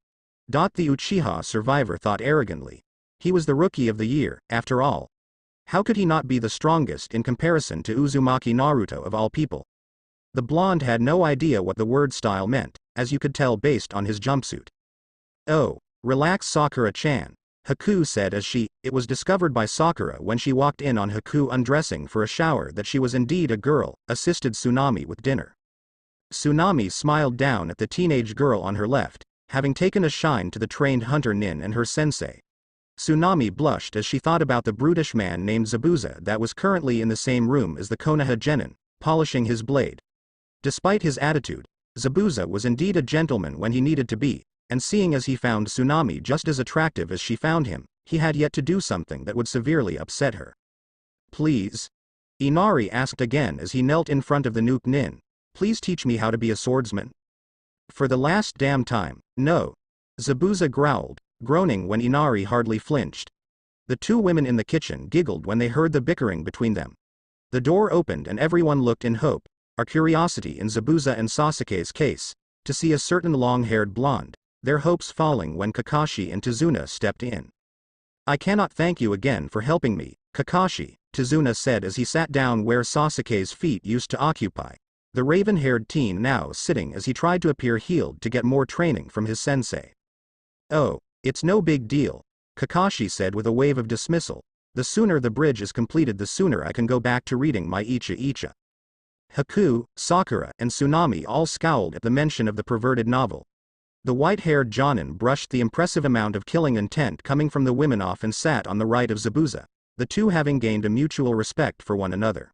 The Uchiha survivor thought arrogantly. He was the rookie of the year, after all. How could he not be the strongest in comparison to Uzumaki Naruto of all people? The blonde had no idea what the word style meant, as you could tell based on his jumpsuit. Oh, relax Sakura-chan, Haku said as it was discovered by Sakura when she walked in on Haku undressing for a shower that she was indeed a girl, assisted Tsunami with dinner. Tsunami smiled down at the teenage girl on her left, having taken a shine to the trained hunter nin and her sensei. Tsunami blushed as she thought about the brutish man named Zabuza that was currently in the same room as the Konoha genin, polishing his blade. Despite his attitude, Zabuza was indeed a gentleman when he needed to be, and seeing as he found Tsunami just as attractive as she found him, he had yet to do something that would severely upset her. Please? Inari asked again as he knelt in front of the Nuke Nin. Please teach me how to be a swordsman. For the last damn time, no. Zabuza growled, groaning when Inari hardly flinched. The two women in the kitchen giggled when they heard the bickering between them. The door opened and everyone looked in hope, our curiosity in Zabuza and Sasuke's case, to see a certain long-haired blonde, their hopes falling when Kakashi and Tizuna stepped in. I cannot thank you again for helping me, Kakashi, Tizuna said as he sat down where Sasuke's feet used to occupy, the raven-haired teen now sitting as he tried to appear healed to get more training from his sensei. Oh, it's no big deal, Kakashi said with a wave of dismissal. The sooner the bridge is completed the sooner I can go back to reading my Icha. Haku, Sakura and Tsunami all scowled at the mention of the perverted novel. The white-haired Jonin brushed the impressive amount of killing intent coming from the women off and sat on the right of Zabuza, the two having gained a mutual respect for one another.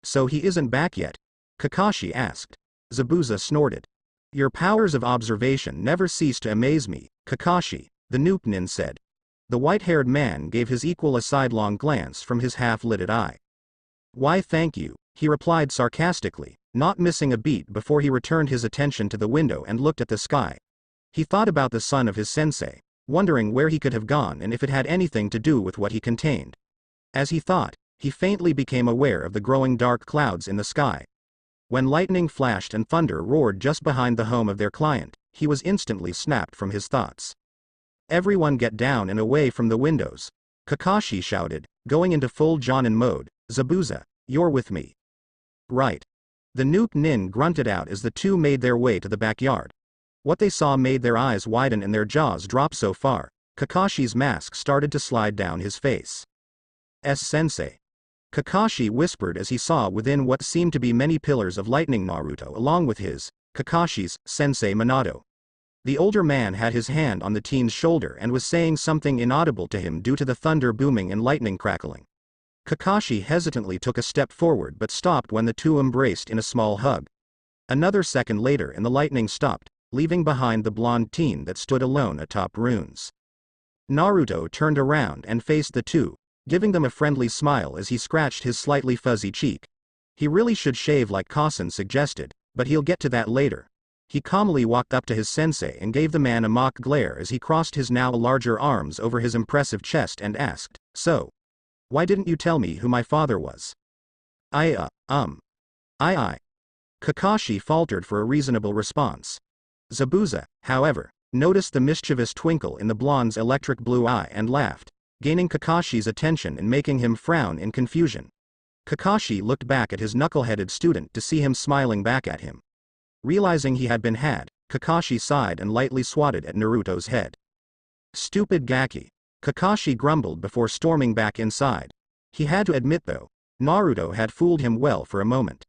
So he isn't back yet? Kakashi asked. Zabuza snorted. Your powers of observation never cease to amaze me, Kakashi, the Nuke Nin said. The white-haired man gave his equal a sidelong glance from his half-lidded eye. Why thank you, he replied sarcastically, not missing a beat before he returned his attention to the window and looked at the sky. He thought about the son of his sensei, wondering where he could have gone and if it had anything to do with what he contained. As he thought, he faintly became aware of the growing dark clouds in the sky. When lightning flashed and thunder roared just behind the home of their client, he was instantly snapped from his thoughts. Everyone get down and away from the windows, Kakashi shouted, going into full Jonin mode. Zabuza, you're with me. Right. The Nuke Nin grunted out as the two made their way to the backyard. What they saw made their eyes widen and their jaws drop so far, Kakashi's mask started to slide down his face. Sensei. Kakashi whispered as he saw within what seemed to be many pillars of lightning Naruto along with his, Kakashi's, sensei Minato. The older man had his hand on the teen's shoulder and was saying something inaudible to him due to the thunder booming and lightning crackling. Kakashi hesitantly took a step forward but stopped when the two embraced in a small hug. Another second later and the lightning stopped, leaving behind the blonde teen that stood alone atop ruins. Naruto turned around and faced the two, giving them a friendly smile as he scratched his slightly fuzzy cheek. He really should shave like Kasen suggested, but he'll get to that later. He calmly walked up to his sensei and gave the man a mock glare as he crossed his now larger arms over his impressive chest and asked, So, why didn't you tell me who my father was? I. Kakashi faltered for a reasonable response. Zabuza, however, noticed the mischievous twinkle in the blonde's electric blue eye and laughed, gaining Kakashi's attention and making him frown in confusion. Kakashi looked back at his knuckle-headed student to see him smiling back at him. Realizing he had been had, Kakashi sighed and lightly swatted at Naruto's head. Stupid Gaki. Kakashi grumbled before storming back inside. He had to admit though, Naruto had fooled him well for a moment.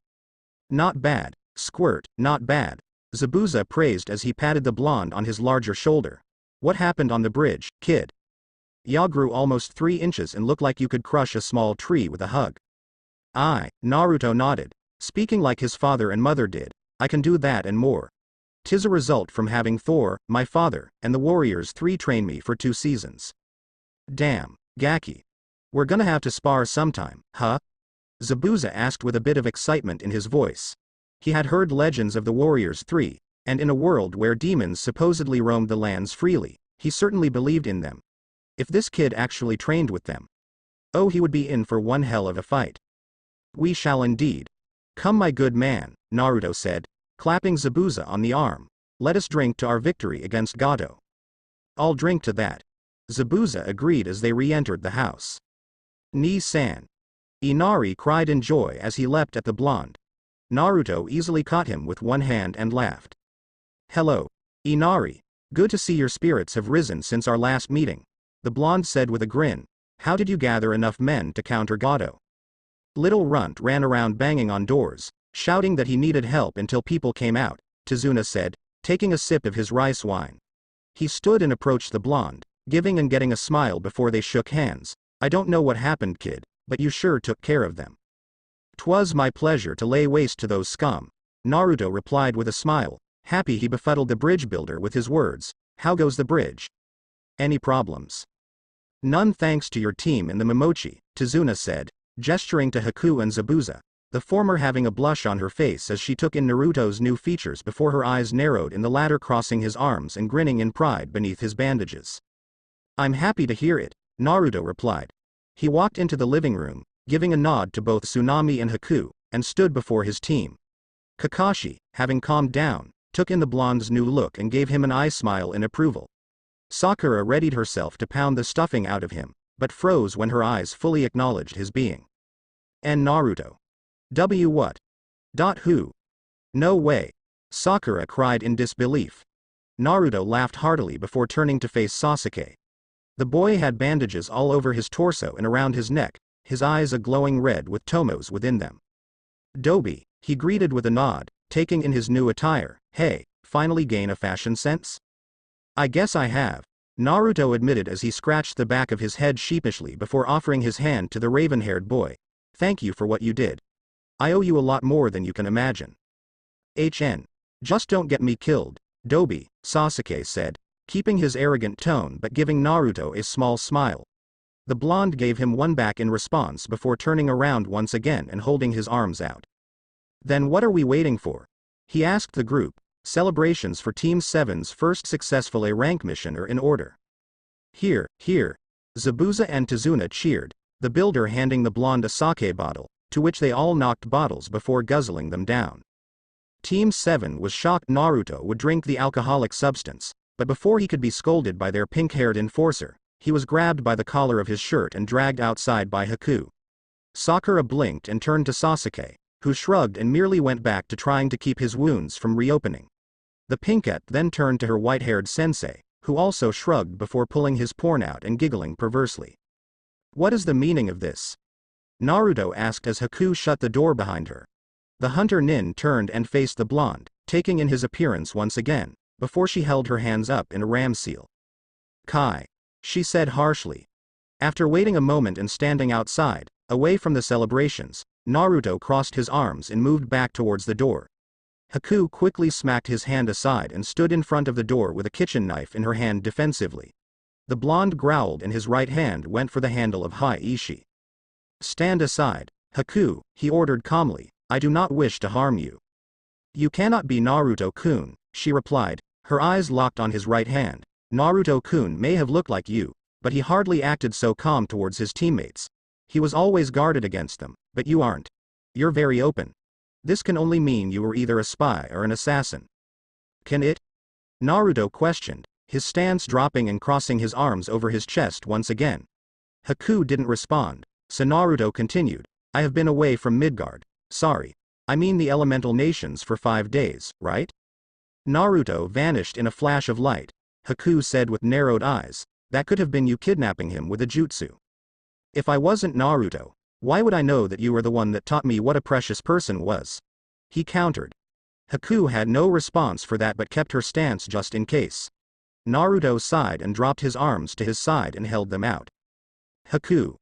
Not bad, squirt, not bad, Zabuza praised as he patted the blonde on his larger shoulder. What happened on the bridge, kid? Ya grew almost 3 inches and looked like you could crush a small tree with a hug. Naruto nodded, speaking like his father and mother did. I can do that and more. 'Tis a result from having Thor, my father, and the Warriors 3 train me for 2 seasons. Damn, Gaki. We're gonna have to spar sometime, huh? Zabuza asked with a bit of excitement in his voice. He had heard legends of the Warriors 3, and in a world where demons supposedly roamed the lands freely, he certainly believed in them. If this kid actually trained with them, oh, he would be in for one hell of a fight. We shall indeed. Come my good man, Naruto said, clapping Zabuza on the arm. Let us drink to our victory against Gado. I'll drink to that. Zabuza agreed as they re-entered the house. Ni-san. Inari cried in joy as he leapt at the blonde. Naruto easily caught him with one hand and laughed. Hello, Inari. Good to see your spirits have risen since our last meeting, the blonde said with a grin. How did you gather enough men to counter Gado? Little Runt ran around banging on doors, shouting that he needed help until people came out, Tizuna said, taking a sip of his rice wine. He stood and approached the blonde, giving and getting a smile before they shook hands. I don't know what happened, kid, but you sure took care of them. 'Twas my pleasure to lay waste to those scum, Naruto replied with a smile, happy he befuddled the bridge builder with his words. How goes the bridge? Any problems? None thanks to your team in the Momochi, Tazuna said, gesturing to Haku and Zabuza, the former having a blush on her face as she took in Naruto's new features before her eyes narrowed in the latter crossing his arms and grinning in pride beneath his bandages. I'm happy to hear it, Naruto replied. He walked into the living room, giving a nod to both Tsunami and Haku, and stood before his team. Kakashi, having calmed down, took in the blonde's new look and gave him an eye smile in approval. Sakura readied herself to pound the stuffing out of him, but froze when her eyes fully acknowledged his being. And Naruto. What? Who? No way. Sakura cried in disbelief. Naruto laughed heartily before turning to face Sasuke. The boy had bandages all over his torso and around his neck, his eyes a glowing red with tomos within them. Dobi, he greeted with a nod, taking in his new attire. Hey, finally gain a fashion sense? I guess I have, Naruto admitted as he scratched the back of his head sheepishly before offering his hand to the raven-haired boy. Thank you for what you did. I owe you a lot more than you can imagine. Just don't get me killed, Dobi, Sasuke said, keeping his arrogant tone but giving Naruto a small smile. The blonde gave him one back in response before turning around once again and holding his arms out. Then what are we waiting for? He asked the group. Celebrations for Team 7's first successful A-rank mission are in order. Here, Zabuza and Tazuna cheered, the builder handing the blonde a sake bottle, to which they all knocked bottles before guzzling them down. Team 7 was shocked Naruto would drink the alcoholic substance, but before he could be scolded by their pink-haired enforcer, he was grabbed by the collar of his shirt and dragged outside by Haku. Sakura blinked and turned to Sasuke, who shrugged and merely went back to trying to keep his wounds from reopening. The pinkette then turned to her white-haired sensei, who also shrugged before pulling his porn out and giggling perversely. What is the meaning of this? Naruto asked as Haku shut the door behind her. The hunter nin turned and faced the blonde, taking in his appearance once again, before she held her hands up in a ram seal. Kai, she said harshly. After waiting a moment and standing outside, away from the celebrations, Naruto crossed his arms and moved back towards the door. Haku quickly smacked his hand aside and stood in front of the door with a kitchen knife in her hand defensively. The blonde growled and his right hand went for the handle of Hai Ishi. Stand aside, Haku, he ordered calmly, I do not wish to harm you. You cannot be Naruto-kun, she replied, her eyes locked on his right hand. Naruto-kun may have looked like you, but he hardly acted so calm towards his teammates. He was always guarded against them, but you aren't. You're very open. This can only mean you were either a spy or an assassin. Can it? Naruto questioned, his stance dropping and crossing his arms over his chest once again. Haku didn't respond, so Naruto continued, I have been away from Midgard. Sorry. I mean the elemental nations for 5 days, right? Naruto vanished in a flash of light. Haku said with narrowed eyes, that could have been you kidnapping him with a jutsu. If I wasn't Naruto, why would I know that you were the one that taught me what a precious person was? He countered. Haku had no response for that but kept her stance just in case. Naruto sighed and dropped his arms to his side and held them out. Haku,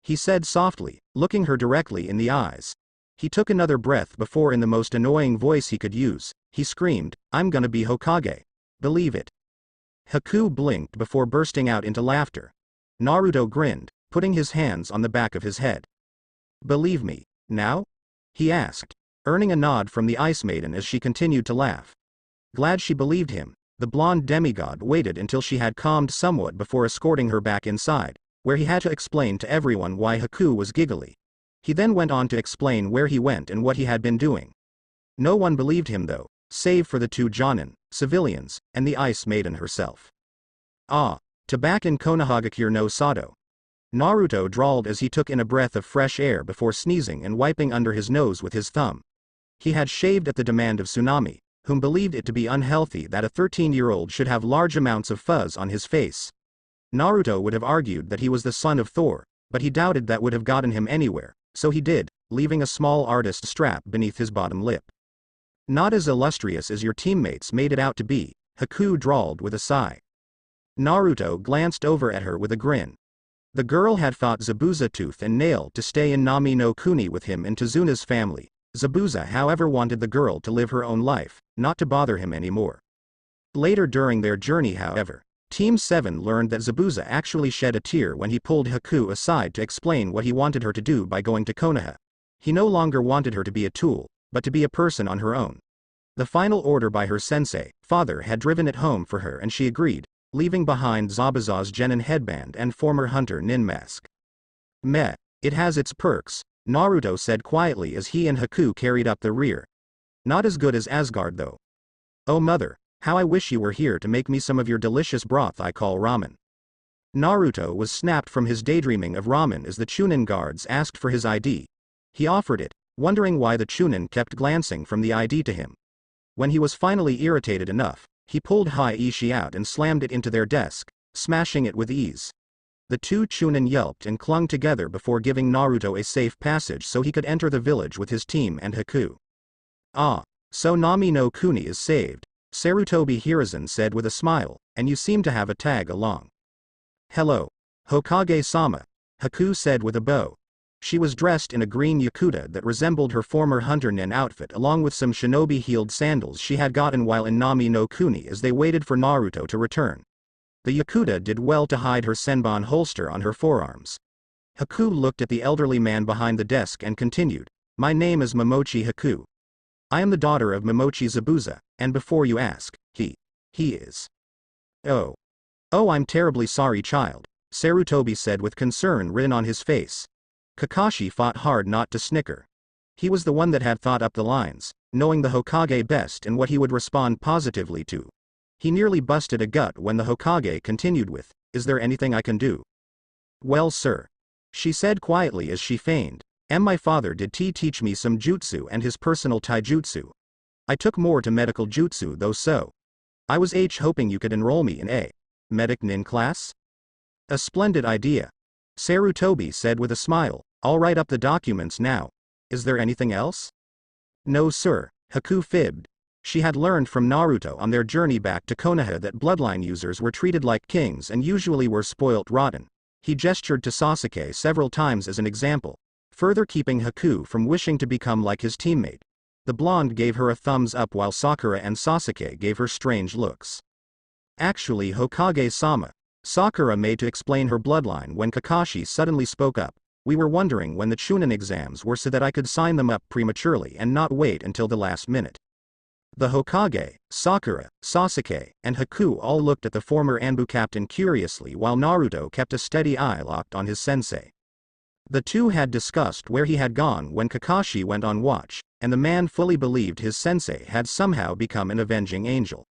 he said softly, looking her directly in the eyes. He took another breath before in the most annoying voice he could use, he screamed, I'm gonna be Hokage. Believe it. Haku blinked before bursting out into laughter. Naruto grinned, putting his hands on the back of his head. Believe me, now? He asked, earning a nod from the Ice Maiden as she continued to laugh. Glad she believed him, the blonde demigod waited until she had calmed somewhat before escorting her back inside, where he had to explain to everyone why Haku was giggly. He then went on to explain where he went and what he had been doing. No one believed him though, save for the 2 Jonin, civilians, and the Ice Maiden herself. Ah, Tabakan Konohagakure no Sado. Naruto drawled as he took in a breath of fresh air before sneezing and wiping under his nose with his thumb. He had shaved at the demand of Tsunami, whom believed it to be unhealthy that a 13-year-old should have large amounts of fuzz on his face. Naruto would have argued that he was the son of Thor, but he doubted that would have gotten him anywhere, so he did, leaving a small artist strap beneath his bottom lip. Not as illustrious as your teammates made it out to be, Haku drawled with a sigh. Naruto glanced over at her with a grin. The girl had fought Zabuza tooth and nail to stay in Nami no Kuni with him and Tezuna's family. Zabuza however wanted the girl to live her own life, not to bother him anymore. Later during their journey however, Team 7 learned that Zabuza actually shed a tear when he pulled Haku aside to explain what he wanted her to do by going to Konoha. He no longer wanted her to be a tool, but to be a person on her own. The final order by her sensei, father had driven it home for her and she agreed, leaving behind Zabuza's genin headband and former hunter Nin mask. Meh, it has its perks, Naruto said quietly as he and Haku carried up the rear. Not as good as Asgard though. Oh mother, how I wish you were here to make me some of your delicious broth I call ramen. Naruto was snapped from his daydreaming of ramen as the chunin guards asked for his ID. He offered it, wondering why the chunin kept glancing from the ID to him. When he was finally irritated enough, he pulled Haiishi out and slammed it into their desk, smashing it with ease. The two chunin yelped and clung together before giving Naruto a safe passage so he could enter the village with his team and Haku. Ah, so Nami no Kuni is saved, Sarutobi Hiruzen said with a smile, and you seem to have a tag along. Hello, Hokage-sama, Haku said with a bow. She was dressed in a green yukata that resembled her former hunter Nin outfit along with some shinobi-heeled sandals she had gotten while in Nami no Kuni as they waited for Naruto to return. The yukata did well to hide her senbon holster on her forearms. Haku looked at the elderly man behind the desk and continued, my name is Momochi Haku. I am the daughter of Momochi Zabuza, and before you ask, he is. Oh, I'm terribly sorry child, Sarutobi said with concern written on his face. Kakashi fought hard not to snicker. He was the one that had thought up the lines, knowing the Hokage best and what he would respond positively to. He nearly busted a gut when the Hokage continued with, is there anything I can do? Well sir, she said quietly as she feigned, my father did teach me some jutsu and his personal taijutsu. I took more to medical jutsu though so. I was hoping you could enroll me in a medic nin class? A splendid idea. Sarutobi said with a smile, I'll write up the documents now. Is there anything else? No sir, Haku fibbed. She had learned from Naruto on their journey back to Konoha that bloodline users were treated like kings and usually were spoilt rotten. He gestured to Sasuke several times as an example, further keeping Haku from wishing to become like his teammate. The blonde gave her a thumbs up while Sakura and Sasuke gave her strange looks. Actually Hokage-sama, Sakura made to explain her bloodline when Kakashi suddenly spoke up, we were wondering when the chunin exams were so that I could sign them up prematurely and not wait until the last minute. The Hokage, Sakura, Sasuke, and Haku all looked at the former Anbu captain curiously while Naruto kept a steady eye locked on his sensei. The two had discussed where he had gone when Kakashi went on watch, and the man fully believed his sensei had somehow become an avenging angel.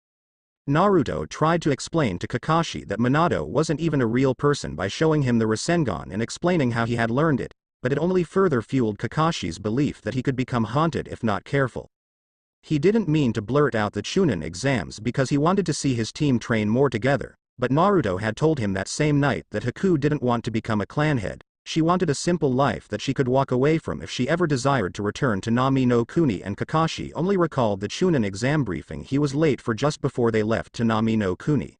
Naruto tried to explain to Kakashi that Minato wasn't even a real person by showing him the Rasengan and explaining how he had learned it, but it only further fueled Kakashi's belief that he could become haunted if not careful. He didn't mean to blurt out the chunin exams because he wanted to see his team train more together, but Naruto had told him that same night that Haku didn't want to become a clan head. She wanted a simple life that she could walk away from if she ever desired to return to Nami no Kuni, and Kakashi only recalled the chunin exam briefing he was late for just before they left to Nami no Kuni.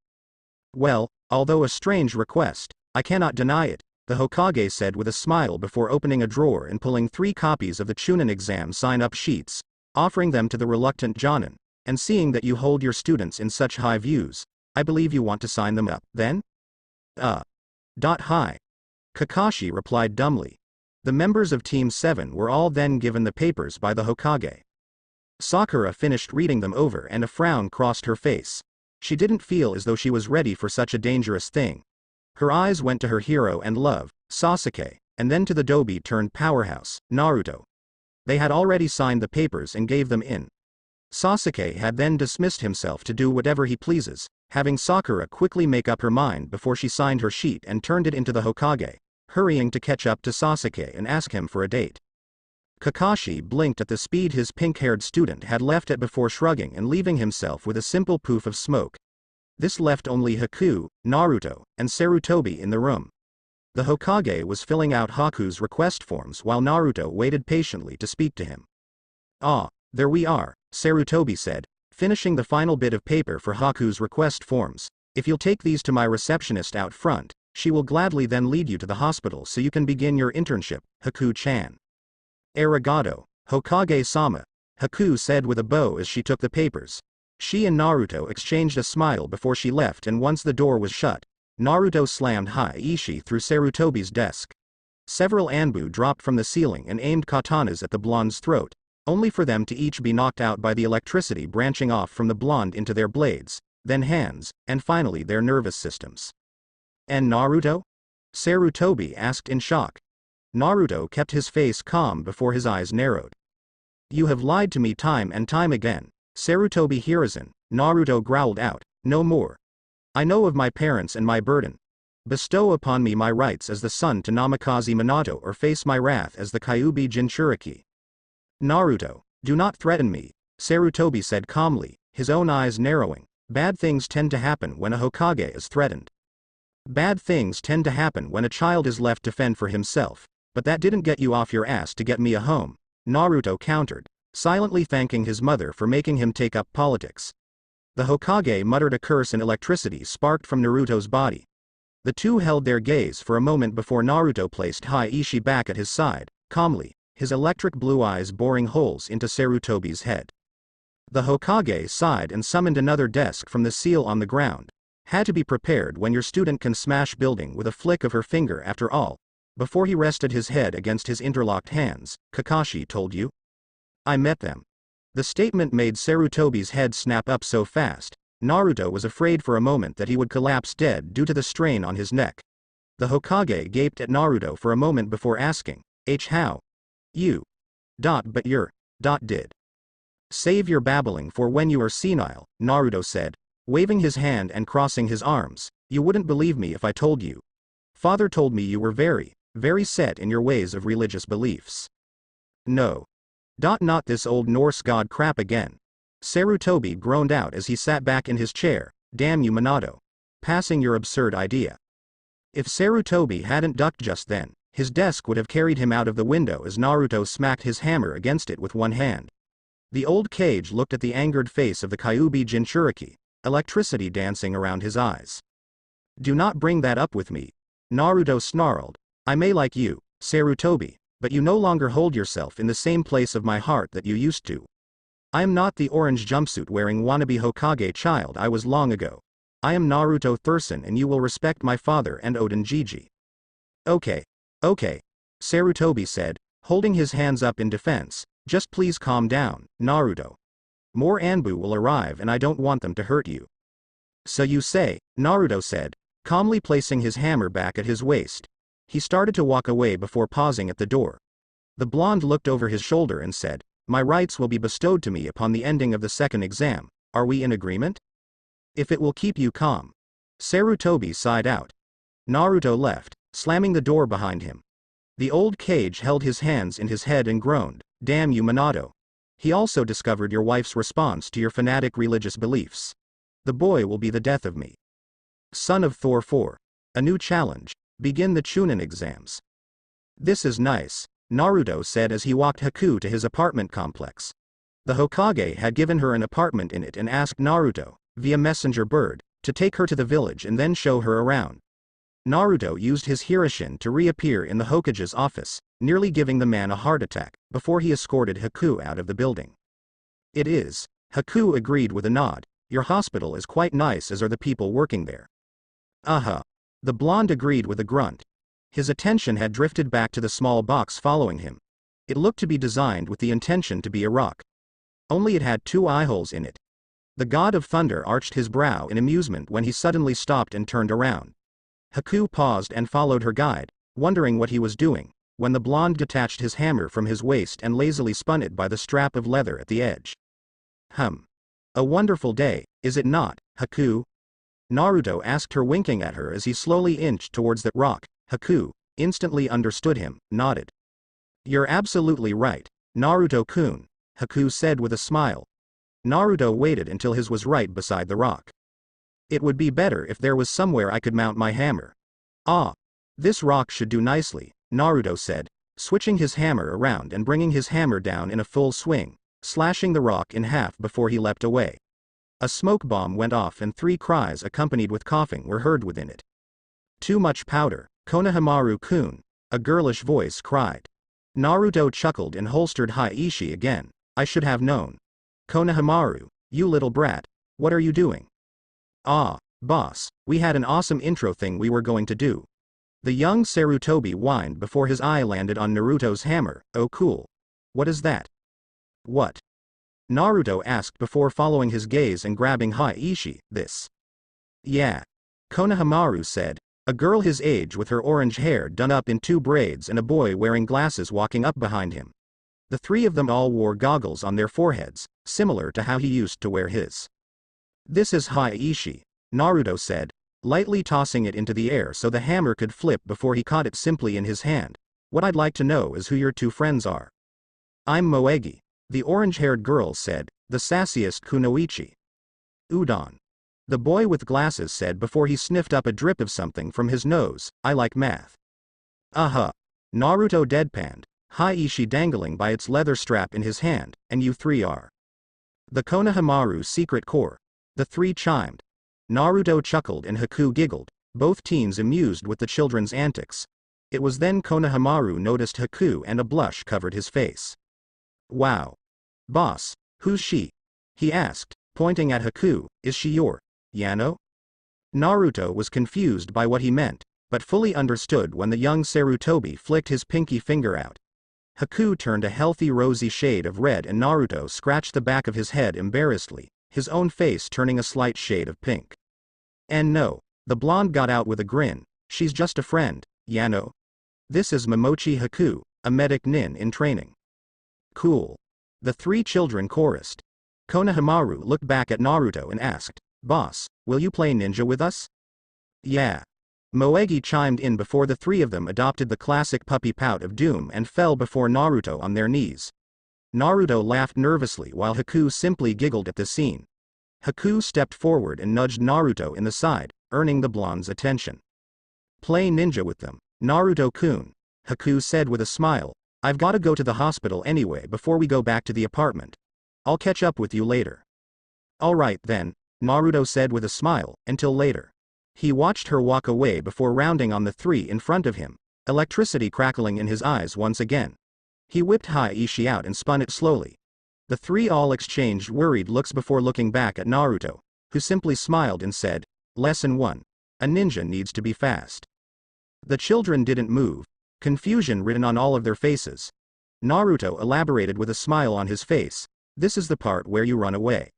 Well, although a strange request, I cannot deny it, the Hokage said with a smile before opening a drawer and pulling 3 copies of the chunin exam sign-up sheets, offering them to the reluctant Jonin, and seeing that you hold your students in such high views, I believe you want to sign them up, then? Hi. Kakashi replied dumbly. The members of Team 7 were all then given the papers by the Hokage. Sakura finished reading them over and a frown crossed her face. She didn't feel as though she was ready for such a dangerous thing. Her eyes went to her hero and love, Sasuke, and then to the Dobi-turned-powerhouse, Naruto. They had already signed the papers and gave them in. Sasuke had then dismissed himself to do whatever he pleases, having Sakura quickly make up her mind before she signed her sheet and turned it into the Hokage, hurrying to catch up to Sasuke and ask him for a date. Kakashi blinked at the speed his pink-haired student had left it before shrugging and leaving himself with a simple poof of smoke. This left only Haku, Naruto, and Sarutobi in the room. The Hokage was filling out Haku's request forms while Naruto waited patiently to speak to him. Ah, there we are, Sarutobi said, finishing the final bit of paper for Haku's request forms. If you'll take these to my receptionist out front, she will gladly then lead you to the hospital so you can begin your internship, Haku-chan. Arigato, Hokage-sama, Haku said with a bow as she took the papers. She and Naruto exchanged a smile before she left, and once the door was shut, Naruto slammed Hi-Ishi through Sarutobi's desk. Several anbu dropped from the ceiling and aimed katanas at the blonde's throat, only for them to each be knocked out by the electricity branching off from the blonde into their blades, then hands, and finally their nervous systems. And Naruto? Sarutobi asked in shock. Naruto kept his face calm before his eyes narrowed. You have lied to me time and time again, Sarutobi Hiruzen, Naruto growled out, no more. I know of my parents and my burden. Bestow upon me my rights as the son to Namikaze Minato or face my wrath as the Kyuubi Jinchuriki. Naruto, do not threaten me, Sarutobi said calmly, his own eyes narrowing. Bad things tend to happen when a Hokage is threatened. Bad things tend to happen when a child is left to fend for himself, but that didn't get you off your ass to get me a home, Naruto countered, silently thanking his mother for making him take up politics. The Hokage muttered a curse and electricity sparked from Naruto's body. The two held their gaze for a moment before Naruto placed Hi-Ishi back at his side, calmly, his electric blue eyes boring holes into Sarutobi's head. The Hokage sighed and summoned another desk from the seal on the ground. Had to be prepared when your student can smash building with a flick of her finger after all. Before he rested his head against his interlocked hands, Kakashi told you? I met them. The statement made Sarutobi's head snap up so fast, Naruto was afraid for a moment that he would collapse dead due to the strain on his neck. The Hokage gaped at Naruto for a moment before asking, how? You. But you're. Did. Save your babbling for when you are senile, Naruto said, waving his hand and crossing his arms. You wouldn't believe me if I told you. Father told me you were very, very set in your ways of religious beliefs. No. Not this old Norse god crap again. Sarutobi groaned out as he sat back in his chair. Damn you, Minato. Passing your absurd idea. If Sarutobi hadn't ducked just then, his desk would have carried him out of the window as Naruto smacked his hammer against it with one hand. The old cage looked at the angered face of the Kyuubi Jinchuriki, electricity dancing around his eyes. Do not bring that up with me. Naruto snarled. I may like you, Sarutobi, but you no longer hold yourself in the same place of my heart that you used to. I am not the orange jumpsuit wearing wannabe Hokage child I was long ago. I am Naruto Thurston, and you will respect my father and Oden Gigi. Okay, Sarutobi said, holding his hands up in defense. Just please calm down, Naruto. More Anbu will arrive and I don't want them to hurt you. So you say, Naruto said, calmly placing his hammer back at his waist. He started to walk away before pausing at the door. The blonde looked over his shoulder and said, my rights will be bestowed to me upon the ending of the second exam. Are we in agreement? If it will keep you calm. Sarutobi sighed out. Naruto left, slamming the door behind him. The old cage held his hands in his head and groaned. Damn you, Minato. He also discovered your wife's response to your fanatic religious beliefs. The boy will be the death of me. Son of Thor 4. A new challenge. Begin the chunin exams. This is nice, Naruto said as he walked Haku to his apartment complex. The Hokage had given her an apartment in it and asked Naruto, via messenger bird, to take her to the village and then show her around. Naruto used his Hirishin to reappear in the Hokage's office, nearly giving the man a heart attack, before he escorted Haku out of the building. It is, Haku agreed with a nod. Your hospital is quite nice, as are the people working there. The blonde agreed with a grunt. His attention had drifted back to the small box following him. It looked to be designed with the intention to be a rock. Only it had 2 eye holes in it. The god of thunder arched his brow in amusement when he suddenly stopped and turned around. Haku paused and followed her guide, wondering what he was doing, when the blonde detached his hammer from his waist and lazily spun it by the strap of leather at the edge. A wonderful day, is it not, Haku? Naruto asked her, winking at her as he slowly inched towards that rock. Haku instantly understood him, nodded. You're absolutely right, Naruto-kun, Haku said with a smile. Naruto waited until his was right beside the rock. It would be better if there was somewhere I could mount my hammer. This rock should do nicely, Naruto said, switching his hammer around and bringing his hammer down in a full swing, slashing the rock in half before he leapt away. A smoke bomb went off and 3 cries accompanied with coughing were heard within it. Too much powder, Konohamaru-kun, a girlish voice cried. Naruto chuckled and holstered Haiishi again. I should have known. Konohamaru, you little brat, what are you doing? Ah, boss, we had an awesome intro thing we were going to do. The young Sarutobi whined before his eye landed on Naruto's hammer. Oh cool. What is that? What? Naruto asked before following his gaze and grabbing Haiishi. This. Yeah. Konohamaru said. A girl his age with her orange hair done up in 2 braids and a boy wearing glasses walking up behind him. The 3 of them all wore goggles on their foreheads, similar to how he used to wear his. This is Haiishi, Naruto said, lightly tossing it into the air so the hammer could flip before he caught it simply in his hand. What I'd like to know is who your 2 friends are. I'm Moegi, the orange-haired girl said, the sassiest kunoichi. Udon. The boy with glasses said before he sniffed up a drip of something from his nose. I like math. Naruto deadpanned, Haiishi dangling by its leather strap in his hand, and you 3 are. The Konohamaru secret corps. The 3 chimed. Naruto chuckled and Haku giggled, both teens amused with the children's antics. It was then Konohamaru noticed Haku and a blush covered his face. Wow. Boss, who's she? He asked, pointing at Haku. Is she your Yano? Naruto was confused by what he meant, but fully understood when the young Sarutobi flicked his pinky finger out. Haku turned a healthy rosy shade of red and Naruto scratched the back of his head embarrassedly, his own face turning a slight shade of pink. And no, the blonde got out with a grin, she's just a friend, Yano. This is Momochi Haku, a medic nin in training. Cool. The 3 children chorused. Konohamaru looked back at Naruto and asked, Boss, will you play ninja with us? Yeah. Moegi chimed in before the 3 of them adopted the classic puppy pout of doom and fell before Naruto on their knees. Naruto laughed nervously while Haku simply giggled at the scene. Haku stepped forward and nudged Naruto in the side, earning the blonde's attention. Play ninja with them, Naruto-kun, Haku said with a smile. I've gotta go to the hospital anyway before we go back to the apartment. I'll catch up with you later. Alright then, Naruto said with a smile, until later. He watched her walk away before rounding on the 3 in front of him, electricity crackling in his eyes once again. He whipped Haiishi out and spun it slowly. The 3 all exchanged worried looks before looking back at Naruto, who simply smiled and said, Lesson 1. A ninja needs to be fast. The children didn't move, confusion written on all of their faces. Naruto elaborated with a smile on his face, this is the part where you run away.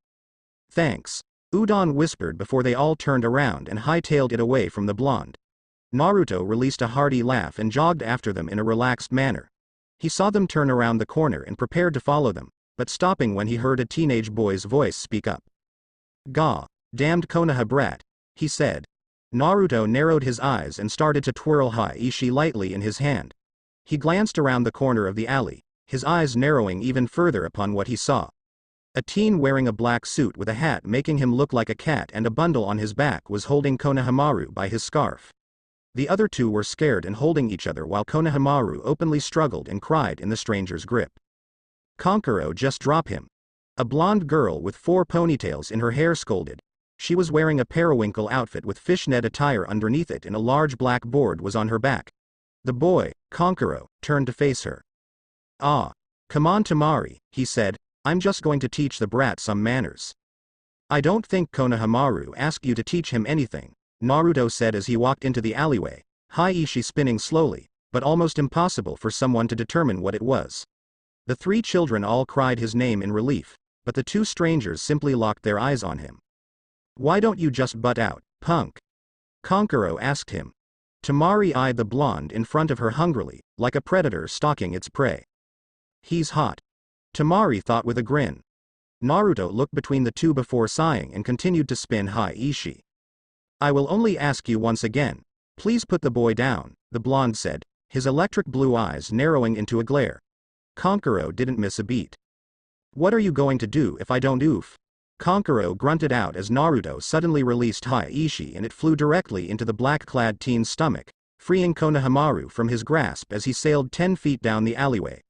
Thanks. Udon whispered before they all turned around and hightailed it away from the blonde. Naruto released a hearty laugh and jogged after them in a relaxed manner. He saw them turn around the corner and prepared to follow them, but stopping when he heard a teenage boy's voice speak up. Gah, damned Konoha brat, he said. Naruto narrowed his eyes and started to twirl Haiishi lightly in his hand. He glanced around the corner of the alley, his eyes narrowing even further upon what he saw. A teen wearing a black suit with a hat making him look like a cat and a bundle on his back was holding Konohamaru by his scarf. The other 2 were scared and holding each other while Konohamaru openly struggled and cried in the stranger's grip. Kankuro, just drop him. A blonde girl with 4 ponytails in her hair scolded. She was wearing a periwinkle outfit with fishnet attire underneath it and a large black board was on her back. The boy, Kankuro, turned to face her. Ah. Come on Tamari, he said, I'm just going to teach the brat some manners. I don't think Konohamaru asked you to teach him anything, Naruto said as he walked into the alleyway, Haiishi spinning slowly, but almost impossible for someone to determine what it was. The 3 children all cried his name in relief, but the 2 strangers simply locked their eyes on him. Why don't you just butt out, punk? Kankuro asked him. Tamari eyed the blonde in front of her hungrily, like a predator stalking its prey. He's hot. Tamari thought with a grin. Naruto looked between the 2 before sighing and continued to spin Haiishi. I will only ask you once again, please put the boy down, the blonde said, his electric blue eyes narrowing into a glare. Kankuro didn't miss a beat. What are you going to do if I don't oof? Kankuro grunted out as Naruto suddenly released Haiishi and it flew directly into the black-clad teen's stomach, freeing Konohamaru from his grasp as he sailed 10 feet down the alleyway.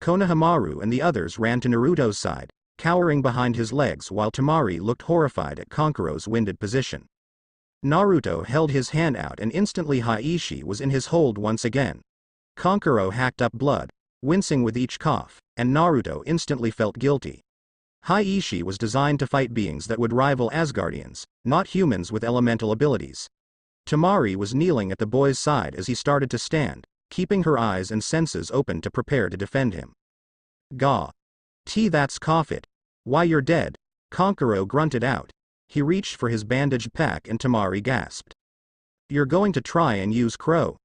Konohamaru and the others ran to Naruto's side, cowering behind his legs while Temari looked horrified at Kankuro's winded position. Naruto held his hand out and instantly Haiishi was in his hold once again. Kankuro hacked up blood, wincing with each cough, and Naruto instantly felt guilty. Haiishi was designed to fight beings that would rival Asgardians, not humans with elemental abilities. Temari was kneeling at the boy's side as he started to stand, keeping her eyes and senses open to prepare to defend him. Gah. That's cough it. Why you're dead, Kankuro grunted out. He reached for his bandaged pack and Temari gasped. You're going to try and use Crow?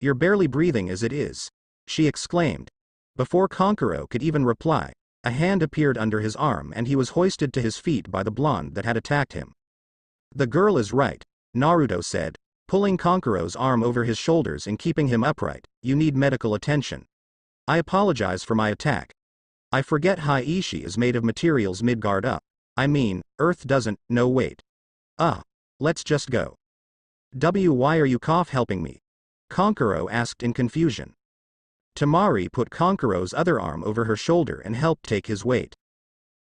You're barely breathing as it is, she exclaimed. Before Kankuro could even reply, a hand appeared under his arm and he was hoisted to his feet by the blonde that had attacked him. The girl is right, Naruto said, pulling Kankuro's arm over his shoulders and keeping him upright. You need medical attention. I apologize for my attack. I forget Haiishi is made of materials Midgard up. I mean, Earth doesn't. No wait. Let's just go. Why are you helping me? Kankuro asked in confusion. Temari put Kankuro's other arm over her shoulder and helped take his weight.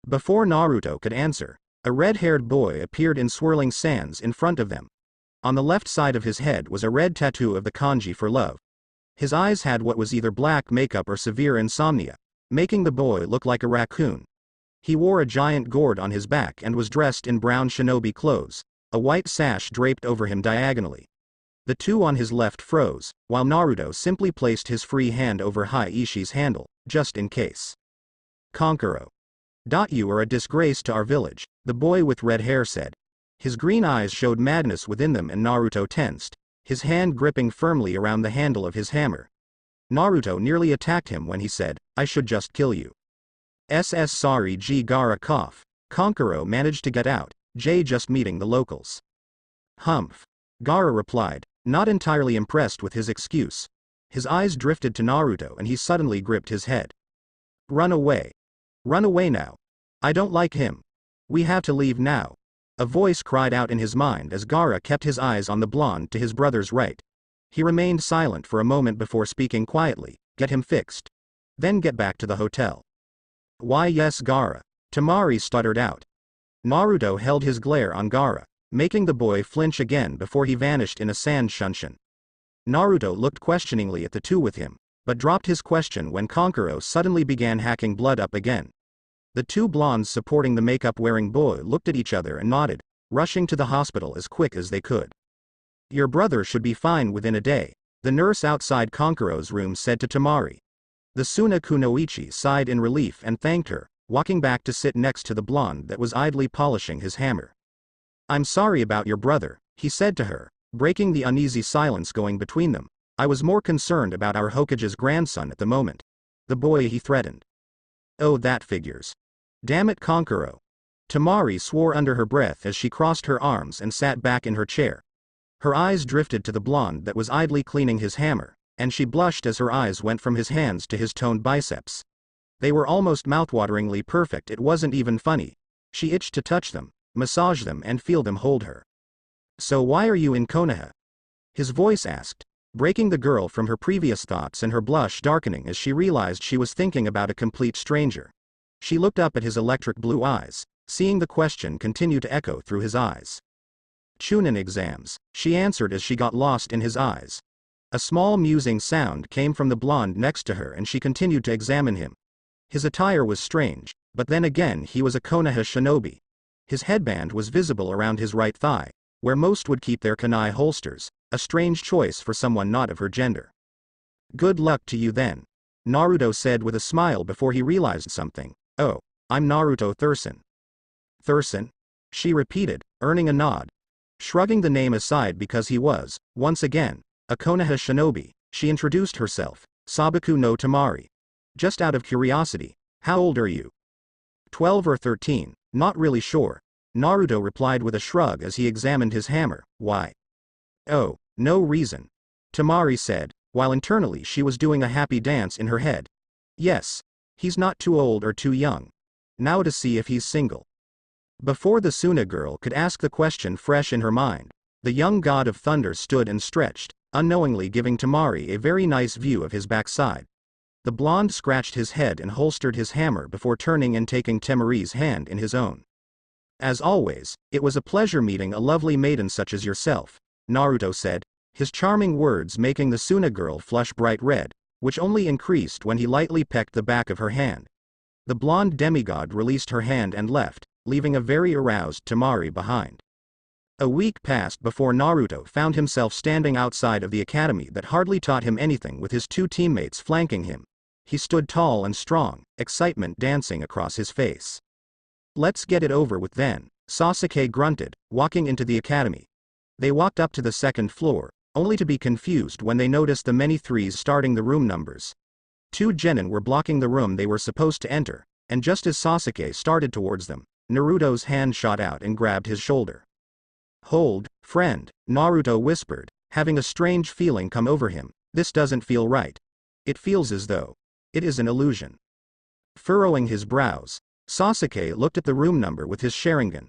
Before Naruto could answer, a red-haired boy appeared in swirling sands in front of them. On the left side of his head was a red tattoo of the kanji for love. His eyes had what was either black makeup or severe insomnia, making the boy look like a raccoon. He wore a giant gourd on his back and was dressed in brown shinobi clothes, a white sash draped over him diagonally. The two on his left froze, while Naruto simply placed his free hand over Haiishi's handle, just in case. Kankuro. You are a disgrace to our village, the boy with red hair said. His green eyes showed madness within them and Naruto tensed, his hand gripping firmly around the handle of his hammer. Naruto nearly attacked him when he said, I should just kill you. Sorry Gaara cough. Kankuro managed to get out, just meeting the locals. Humph. Gaara replied, not entirely impressed with his excuse. His eyes drifted to Naruto and he suddenly gripped his head. Run away. Run away now. I don't like him. We have to leave now. A voice cried out in his mind as Gaara kept his eyes on the blonde to his brother's right. He remained silent for a moment before speaking quietly, get him fixed. Then get back to the hotel. Why yes Gaara. Temari stuttered out. Naruto held his glare on Gaara, making the boy flinch again before he vanished in a sand shunshin. Naruto looked questioningly at the two with him, but dropped his question when Kankuro suddenly began hacking blood up again. The two blondes supporting the makeup-wearing boy looked at each other and nodded, rushing to the hospital as quick as they could. Your brother should be fine within a day, the nurse outside Kankuro's room said to Temari. The Suna Kunoichi sighed in relief and thanked her, walking back to sit next to the blonde that was idly polishing his hammer. I'm sorry about your brother, he said to her, breaking the uneasy silence going between them. I was more concerned about our Hokage's grandson at the moment. The boy he threatened. Oh that figures. Damn it Kankuro. Temari swore under her breath as she crossed her arms and sat back in her chair. Her eyes drifted to the blonde that was idly cleaning his hammer, and she blushed as her eyes went from his hands to his toned biceps. They were almost mouthwateringly perfect, it wasn't even funny. She itched to touch them, massage them and feel them hold her. So why are you in Konoha? His voice asked, breaking the girl from her previous thoughts and her blush darkening as she realized she was thinking about a complete stranger. She looked up at his electric blue eyes, seeing the question continue to echo through his eyes. Chunin exams, she answered as she got lost in his eyes. A small musing sound came from the blonde next to her and she continued to examine him. His attire was strange, but then again he was a Konoha shinobi. His headband was visible around his right thigh, where most would keep their kunai holsters, a strange choice for someone not of her gender. Good luck to you then, Naruto said with a smile before he realized something. Oh, I'm Naruto Thurston. Thurston? She repeated, earning a nod. Shrugging the name aside because he was, once again, a Konoha shinobi, she introduced herself, Sabaku no Temari. Just out of curiosity, how old are you? 12 or 13, not really sure, Naruto replied with a shrug as he examined his hammer. Why? Oh, no reason, Temari said, while internally she was doing a happy dance in her head. Yes, he's not too old or too young. Now to see if he's single. Before the Suna girl could ask the question fresh in her mind, the young god of thunder stood and stretched, unknowingly giving Temari a very nice view of his backside. The blonde scratched his head and holstered his hammer before turning and taking Temari's hand in his own. As always, it was a pleasure meeting a lovely maiden such as yourself, Naruto said, his charming words making the Suna girl flush bright red, which only increased when he lightly pecked the back of her hand. The blonde demigod released her hand and left, leaving a very aroused Temari behind. A week passed before Naruto found himself standing outside of the academy that hardly taught him anything with his two teammates flanking him. He stood tall and strong, excitement dancing across his face. Let's get it over with then, Sasuke grunted, walking into the academy. They walked up to the second floor, only to be confused when they noticed the many threes starting the room numbers. Two genin were blocking the room they were supposed to enter, and just as Sasuke started towards them, Naruto's hand shot out and grabbed his shoulder. Hold, friend, Naruto whispered, having a strange feeling come over him. This doesn't feel right. It feels as though it is an illusion. Furrowing his brows, Sasuke looked at the room number with his Sharingan.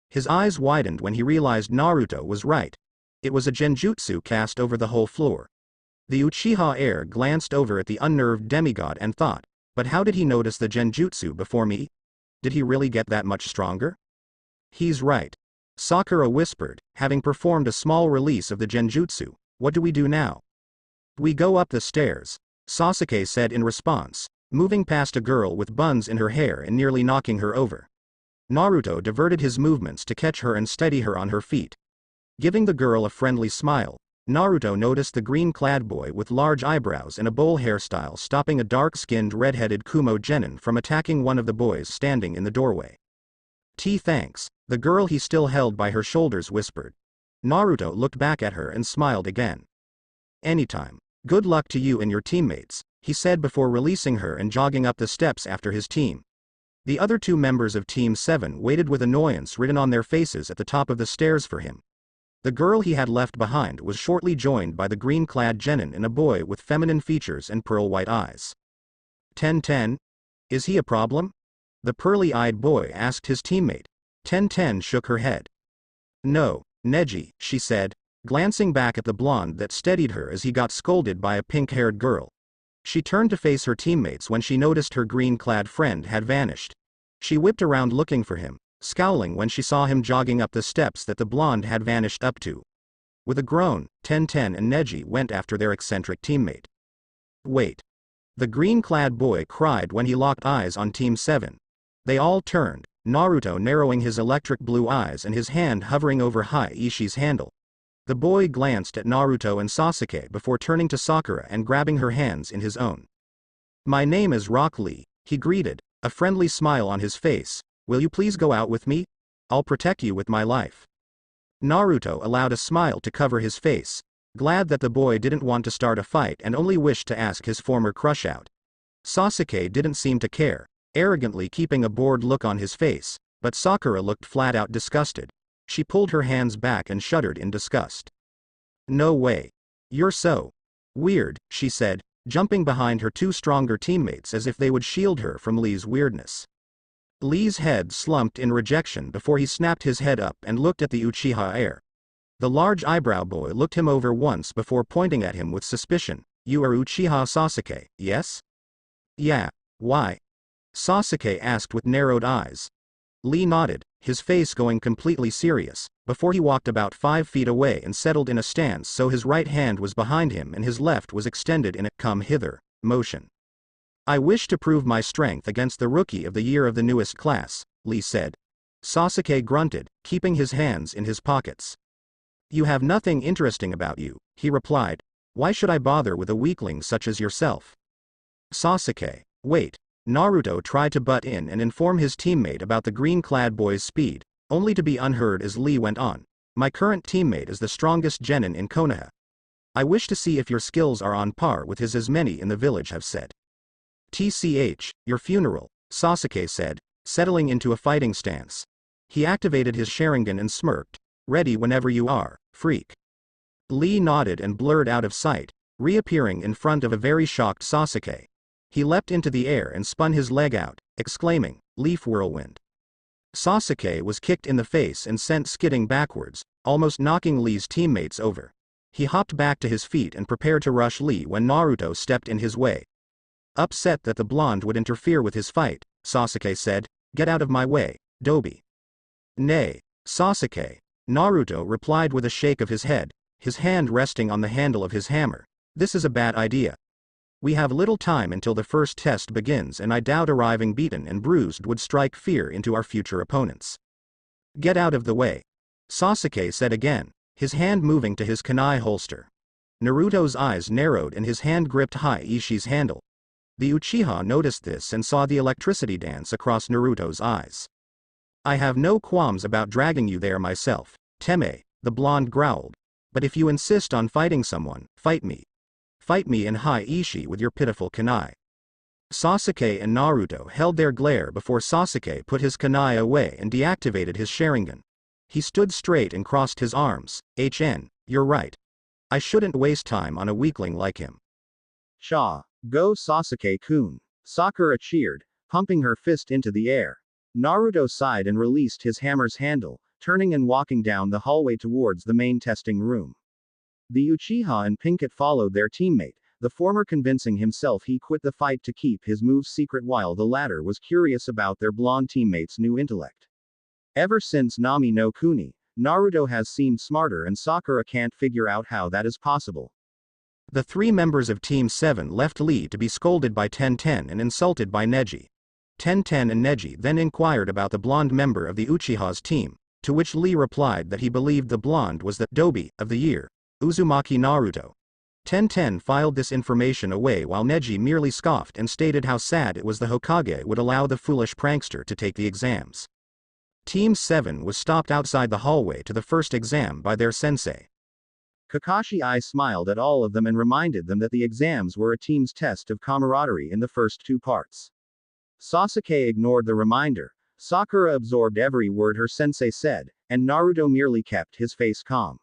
His eyes widened when he realized Naruto was right. It was a genjutsu cast over the whole floor. The Uchiha heir glanced over at the unnerved demigod and thought, but how did he notice the genjutsu before me? Did he really get that much stronger? He's right. Sakura whispered, having performed a small release of the genjutsu. What do we do now? We go up the stairs, Sasuke said in response, moving past a girl with buns in her hair and nearly knocking her over. Naruto diverted his movements to catch her and steady her on her feet. Giving the girl a friendly smile, Naruto noticed the green-clad boy with large eyebrows and a bowl hairstyle stopping a dark-skinned red-headed Kumo genin from attacking one of the boys standing in the doorway. Thanks, the girl he still held by her shoulders whispered. Naruto looked back at her and smiled again. Anytime. Good luck to you and your teammates, he said before releasing her and jogging up the steps after his team. The other two members of Team 7 waited with annoyance written on their faces at the top of the stairs for him. The girl he had left behind was shortly joined by the green-clad genin and a boy with feminine features and pearl-white eyes. Ten? Is he a problem? The pearly-eyed boy asked his teammate. Ten shook her head. No, Neji, she said, glancing back at the blonde that steadied her as he got scolded by a pink-haired girl. She turned to face her teammates when she noticed her green-clad friend had vanished. She whipped around looking for him, scowling when she saw him jogging up the steps that the blonde had vanished up to. With a groan, Ten and Neji went after their eccentric teammate. Wait. The green-clad boy cried when he locked eyes on Team 7. They all turned, Naruto narrowing his electric blue eyes and his hand hovering over Ishi's handle. The boy glanced at Naruto and Sasuke before turning to Sakura and grabbing her hands in his own. My name is Rock Lee, he greeted, a friendly smile on his face. Will you please go out with me? I'll protect you with my life. Naruto allowed a smile to cover his face, glad that the boy didn't want to start a fight and only wished to ask his former crush out. Sasuke didn't seem to care, arrogantly keeping a bored look on his face, but Sakura looked flat out disgusted. She pulled her hands back and shuddered in disgust. No way. You're so weird, she said, jumping behind her two stronger teammates as if they would shield her from Lee's weirdness. Lee's head slumped in rejection before he snapped his head up and looked at the Uchiha heir. The large eyebrow boy looked him over once before pointing at him with suspicion. You are Uchiha Sasuke, yes? Yeah, why? Sasuke asked with narrowed eyes. Lee nodded, his face going completely serious, before he walked about 5 feet away and settled in a stance so his right hand was behind him and his left was extended in a come hither motion. I wish to prove my strength against the rookie of the year of the newest class, Lee said. Sasuke grunted, keeping his hands in his pockets. You have nothing interesting about you, he replied. Why should I bother with a weakling such as yourself? Sasuke, wait. Naruto tried to butt in and inform his teammate about the green-clad boy's speed, only to be unheard as Lee went on. My current teammate is the strongest genin in Konoha. I wish to see if your skills are on par with his as many in the village have said. Your funeral, Sasuke said, settling into a fighting stance. He activated his Sharingan and smirked. Ready whenever you are, freak. Lee nodded and blurred out of sight, reappearing in front of a very shocked Sasuke. He leapt into the air and spun his leg out, exclaiming, Leaf Whirlwind. Sasuke was kicked in the face and sent skidding backwards, almost knocking Lee's teammates over. He hopped back to his feet and prepared to rush Lee when Naruto stepped in his way. Upset that the blonde would interfere with his fight, Sasuke said, "Get out of my way, Dobi." "Nay, Sasuke," Naruto replied with a shake of his head, his hand resting on the handle of his hammer. "This is a bad idea. We have little time until the first test begins, and I doubt arriving beaten and bruised would strike fear into our future opponents." "Get out of the way," Sasuke said again, his hand moving to his kunai holster. Naruto's eyes narrowed and his hand gripped Ishi's handle. The Uchiha noticed this and saw the electricity dance across Naruto's eyes. "I have no qualms about dragging you there myself, Teme," the blonde growled. "But if you insist on fighting someone, fight me. Fight me and Ishi with your pitiful kunai." Sasuke and Naruto held their glare before Sasuke put his kunai away and deactivated his Sharingan. He stood straight and crossed his arms. You're right. I shouldn't waste time on a weakling like him." "Cha! Go Sasuke-kun!" Sakura cheered, pumping her fist into the air. Naruto sighed and released his hammer's handle, turning and walking down the hallway towards the main testing room. The Uchiha and Pinkett followed their teammate, the former convincing himself he quit the fight to keep his moves secret while the latter was curious about their blonde teammate's new intellect. Ever since Nami no Kuni, Naruto has seemed smarter and Sakura can't figure out how that is possible. The three members of Team 7 left Lee to be scolded by Tenten and insulted by Neji. Tenten and Neji then inquired about the blonde member of the Uchiha's team, to which Lee replied that he believed the blonde was the Dobi of the year, Uzumaki Naruto. Tenten filed this information away while Neji merely scoffed and stated how sad it was the Hokage would allow the foolish prankster to take the exams. Team 7 was stopped outside the hallway to the first exam by their sensei. Kakashi smiled at all of them and reminded them that the exams were a team's test of camaraderie in the first two parts. Sasuke ignored the reminder, Sakura absorbed every word her sensei said, and Naruto merely kept his face calm.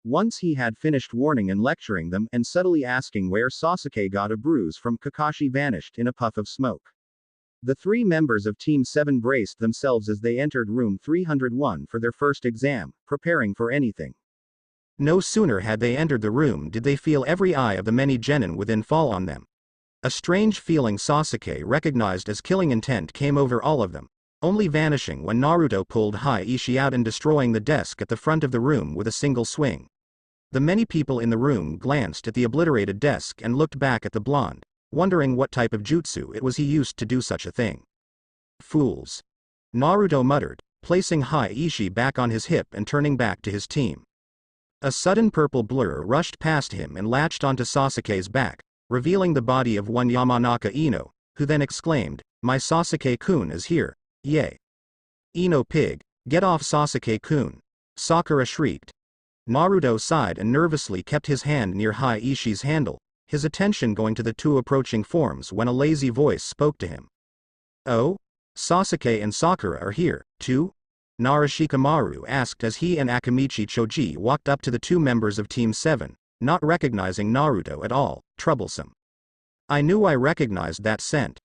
Once he had finished warning and lecturing them and subtly asking where Sasuke got a bruise from, Kakashi vanished in a puff of smoke. The three members of Team 7 braced themselves as they entered room 301 for their first exam, preparing for anything. No sooner had they entered the room did they feel every eye of the many genin within fall on them. A strange feeling Sasuke recognized as killing intent came over all of them, only vanishing when Naruto pulled Ishi out and destroying the desk at the front of the room with a single swing. The many people in the room glanced at the obliterated desk and looked back at the blonde, wondering what type of jutsu it was he used to do such a thing. "Fools," Naruto muttered, placing Ishi back on his hip and turning back to his team. A sudden purple blur rushed past him and latched onto Sasuke's back, revealing the body of one Yamanaka Ino, who then exclaimed, "My Sasuke-kun is here, yay." "Ino pig, get off Sasuke-kun," Sakura shrieked. Naruto sighed and nervously kept his hand near Ishi's handle, his attention going to the two approaching forms when a lazy voice spoke to him. "Oh? Sasuke and Sakura are here, too?" Narashikamaru asked as he and Akamichi Choji walked up to the two members of Team 7, not recognizing Naruto at all. "Troublesome. I knew I recognized that scent,"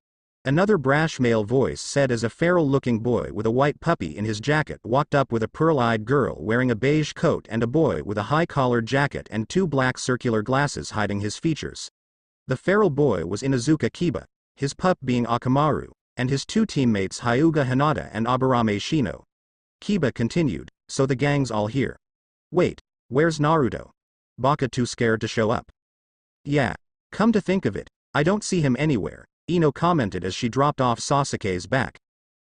another brash male voice said as a feral-looking boy with a white puppy in his jacket walked up with a pearl-eyed girl wearing a beige coat and a boy with a high-collared jacket and two black circular glasses hiding his features. The feral boy was Inuzuka Kiba, his pup being Akamaru, and his two teammates Hyuga Hinata and Aburame Shino. Kiba continued, "So the gang's all here. Wait, where's Naruto? Baka too scared to show up?" "Yeah, come to think of it, I don't see him anywhere," Ino commented as she dropped off Sasuke's back.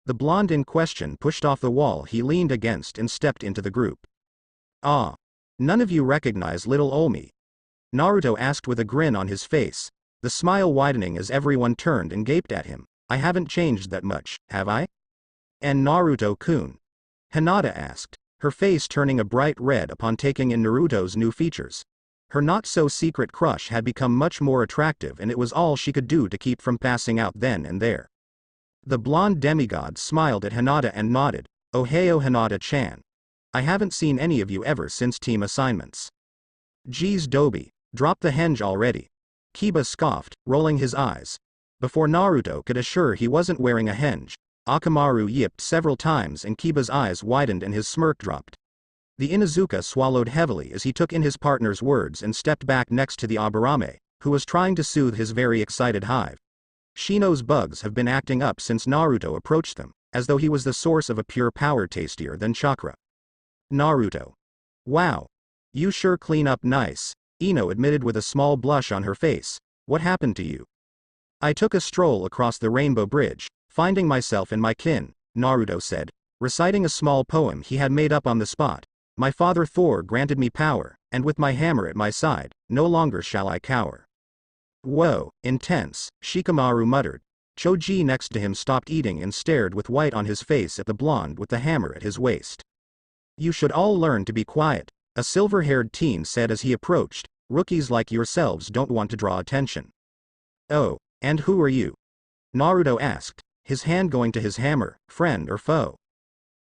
The blonde in question pushed off the wall he leaned against and stepped into the group. "Ah, none of you recognize little Olmi?" Naruto asked with a grin on his face, the smile widening as everyone turned and gaped at him. "I haven't changed that much, have I?" "And Naruto-kun?" Hinata asked, her face turning a bright red upon taking in Naruto's new features. Her not-so-secret crush had become much more attractive and it was all she could do to keep from passing out then and there. The blonde demigod smiled at Hinata and nodded, "Ohio Hinata-chan. I haven't seen any of you ever since team assignments." "Geez Dobi, drop the henge already," Kiba scoffed, rolling his eyes. Before Naruto could assure he wasn't wearing a henge, Akamaru yipped several times and Kiba's eyes widened and his smirk dropped. The Inuzuka swallowed heavily as he took in his partner's words and stepped back next to the Aburame, who was trying to soothe his very excited hive. Shino's bugs have been acting up since Naruto approached them, as though he was the source of a pure power tastier than chakra. Naruto. Wow. You sure clean up nice, Ino admitted with a small blush on her face. What happened to you? I took a stroll across the Rainbow Bridge, finding myself in my kin, Naruto said, reciting a small poem he had made up on the spot. My father Thor granted me power, and with my hammer at my side, no longer shall I cower. Whoa, intense, Shikamaru muttered. Choji next to him stopped eating and stared with white on his face at the blonde with the hammer at his waist. You should all learn to be quiet, a silver-haired teen said as he approached. Rookies like yourselves don't want to draw attention. Oh, and who are you? Naruto asked, his hand going to his hammer. Friend or foe?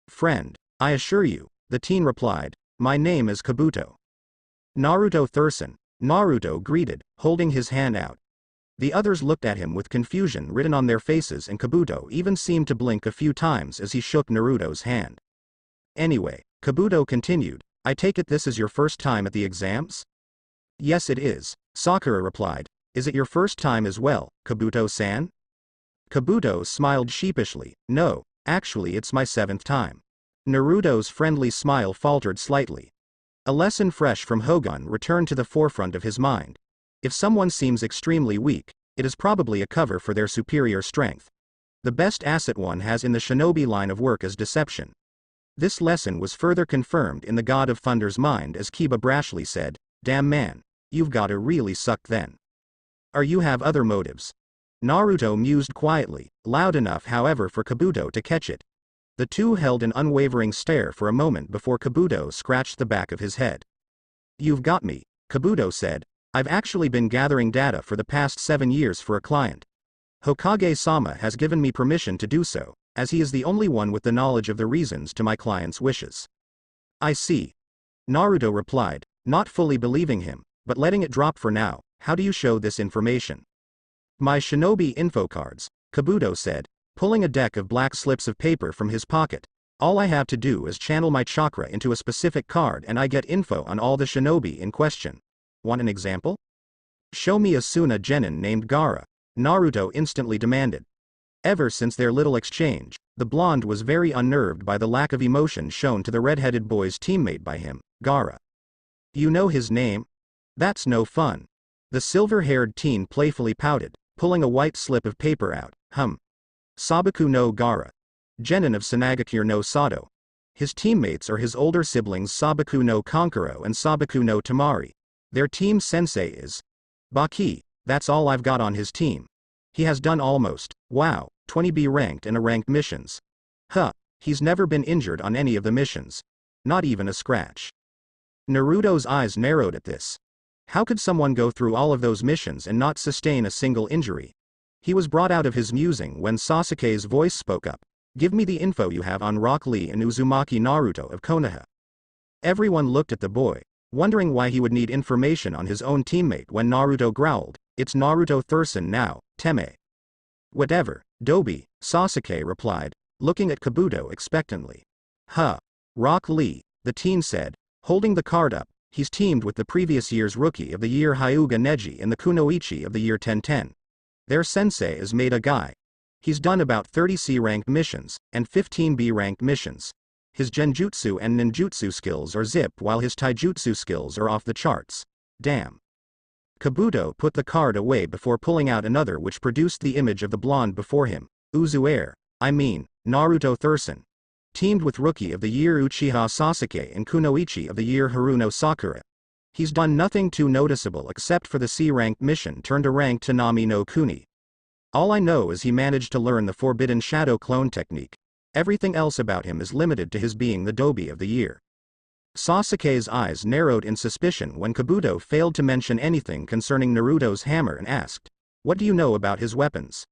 Friend, I assure you, the teen replied. My name is Kabuto. Naruto Thurston, Naruto greeted, holding his hand out. The others looked at him with confusion written on their faces, and Kabuto even seemed to blink a few times as he shook Naruto's hand. Anyway, Kabuto continued, I take it this is your first time at the exams? Yes it is, Sakura replied. Is it your first time as well, Kabuto-san? Kabuto smiled sheepishly. No, actually it's my 7th time. Naruto's friendly smile faltered slightly. A lesson fresh from Hogun returned to the forefront of his mind. If someone seems extremely weak, it is probably a cover for their superior strength. The best asset one has in the shinobi line of work is deception. This lesson was further confirmed in the God of Thunder's mind as Kiba brashly said, Damn man, you've gotta really suck then. Or you have other motives. Naruto mused quietly, loud enough however for Kabuto to catch it. The two held an unwavering stare for a moment before Kabuto scratched the back of his head. You've got me, Kabuto said. I've actually been gathering data for the past 7 years for a client. Hokage-sama has given me permission to do so, as he is the only one with the knowledge of the reasons to my client's wishes. I see. Naruto replied, not fully believing him, but letting it drop for now. How do you show this information? My shinobi info cards, Kabuto said, pulling a deck of black slips of paper from his pocket. All I have to do is channel my chakra into a specific card and I get info on all the shinobi in question. Want an example? Show me a Suna genin named Gaara, Naruto instantly demanded. Ever since their little exchange, the blonde was very unnerved by the lack of emotion shown to the red-headed boy's teammate by him, Gaara. You know his name? That's no fun. The silver-haired teen playfully pouted, pulling a white slip of paper out. Sabaku no Gaara. Genin of Sanagakure no Sado. His teammates are his older siblings Sabaku no Kankuro and Sabaku no Tamari. Their team sensei is Baki. That's all I've got on his team. He has done almost, 20B ranked and ranked missions. He's never been injured on any of the missions. Not even a scratch. Naruto's eyes narrowed at this. How could someone go through all of those missions and not sustain a single injury? He was brought out of his musing when Sasuke's voice spoke up. Give me the info you have on Rock Lee and Uzumaki Naruto of Konoha. Everyone looked at the boy, wondering why he would need information on his own teammate when Naruto growled, It's Naruto Thurston now, Teme. Whatever, Dobi, Sasuke replied, looking at Kabuto expectantly. Rock Lee, the teen said, holding the card up. He's teamed with the previous year's Rookie of the Year Hyuga Neji and the Kunoichi of the Year 1010. Their sensei is Maeda Guy. He's done about 30 C-ranked missions, and 15 B-ranked missions. His genjutsu and ninjutsu skills are zip while his taijutsu skills are off the charts. Damn. Kabuto put the card away before pulling out another which produced the image of the blonde before him. Naruto Thurston. Teamed with Rookie of the Year Uchiha Sasuke and Kunoichi of the Year Haruno Sakura. He's done nothing too noticeable except for the C-ranked mission turned to rank Tanami no Kuni. All I know is he managed to learn the forbidden shadow clone technique. Everything else about him is limited to his being the Dobi of the Year. Sasuke's eyes narrowed in suspicion when Kabuto failed to mention anything concerning Naruto's hammer and asked, What do you know about his weapons?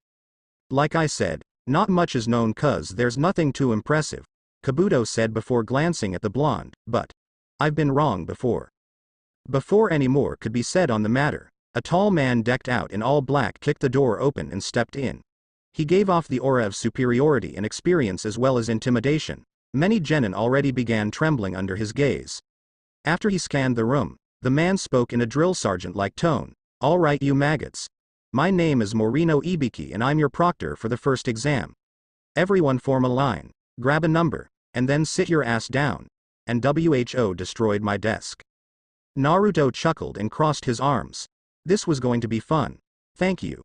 Like I said, not much is known cuz there's nothing too impressive, Kabuto said before glancing at the blonde, but I've been wrong before. Before any more could be said on the matter, a tall man decked out in all black kicked the door open and stepped in. He gave off the aura of superiority and experience as well as intimidation. Many genin already began trembling under his gaze. After he scanned the room, the man spoke in a drill sergeant-like tone. All right you maggots. My name is Morino Ibiki and I'm your proctor for the first exam. Everyone form a line, grab a number, and then sit your ass down. And WHO destroyed my desk. Naruto chuckled and crossed his arms. This was going to be fun. Thank you.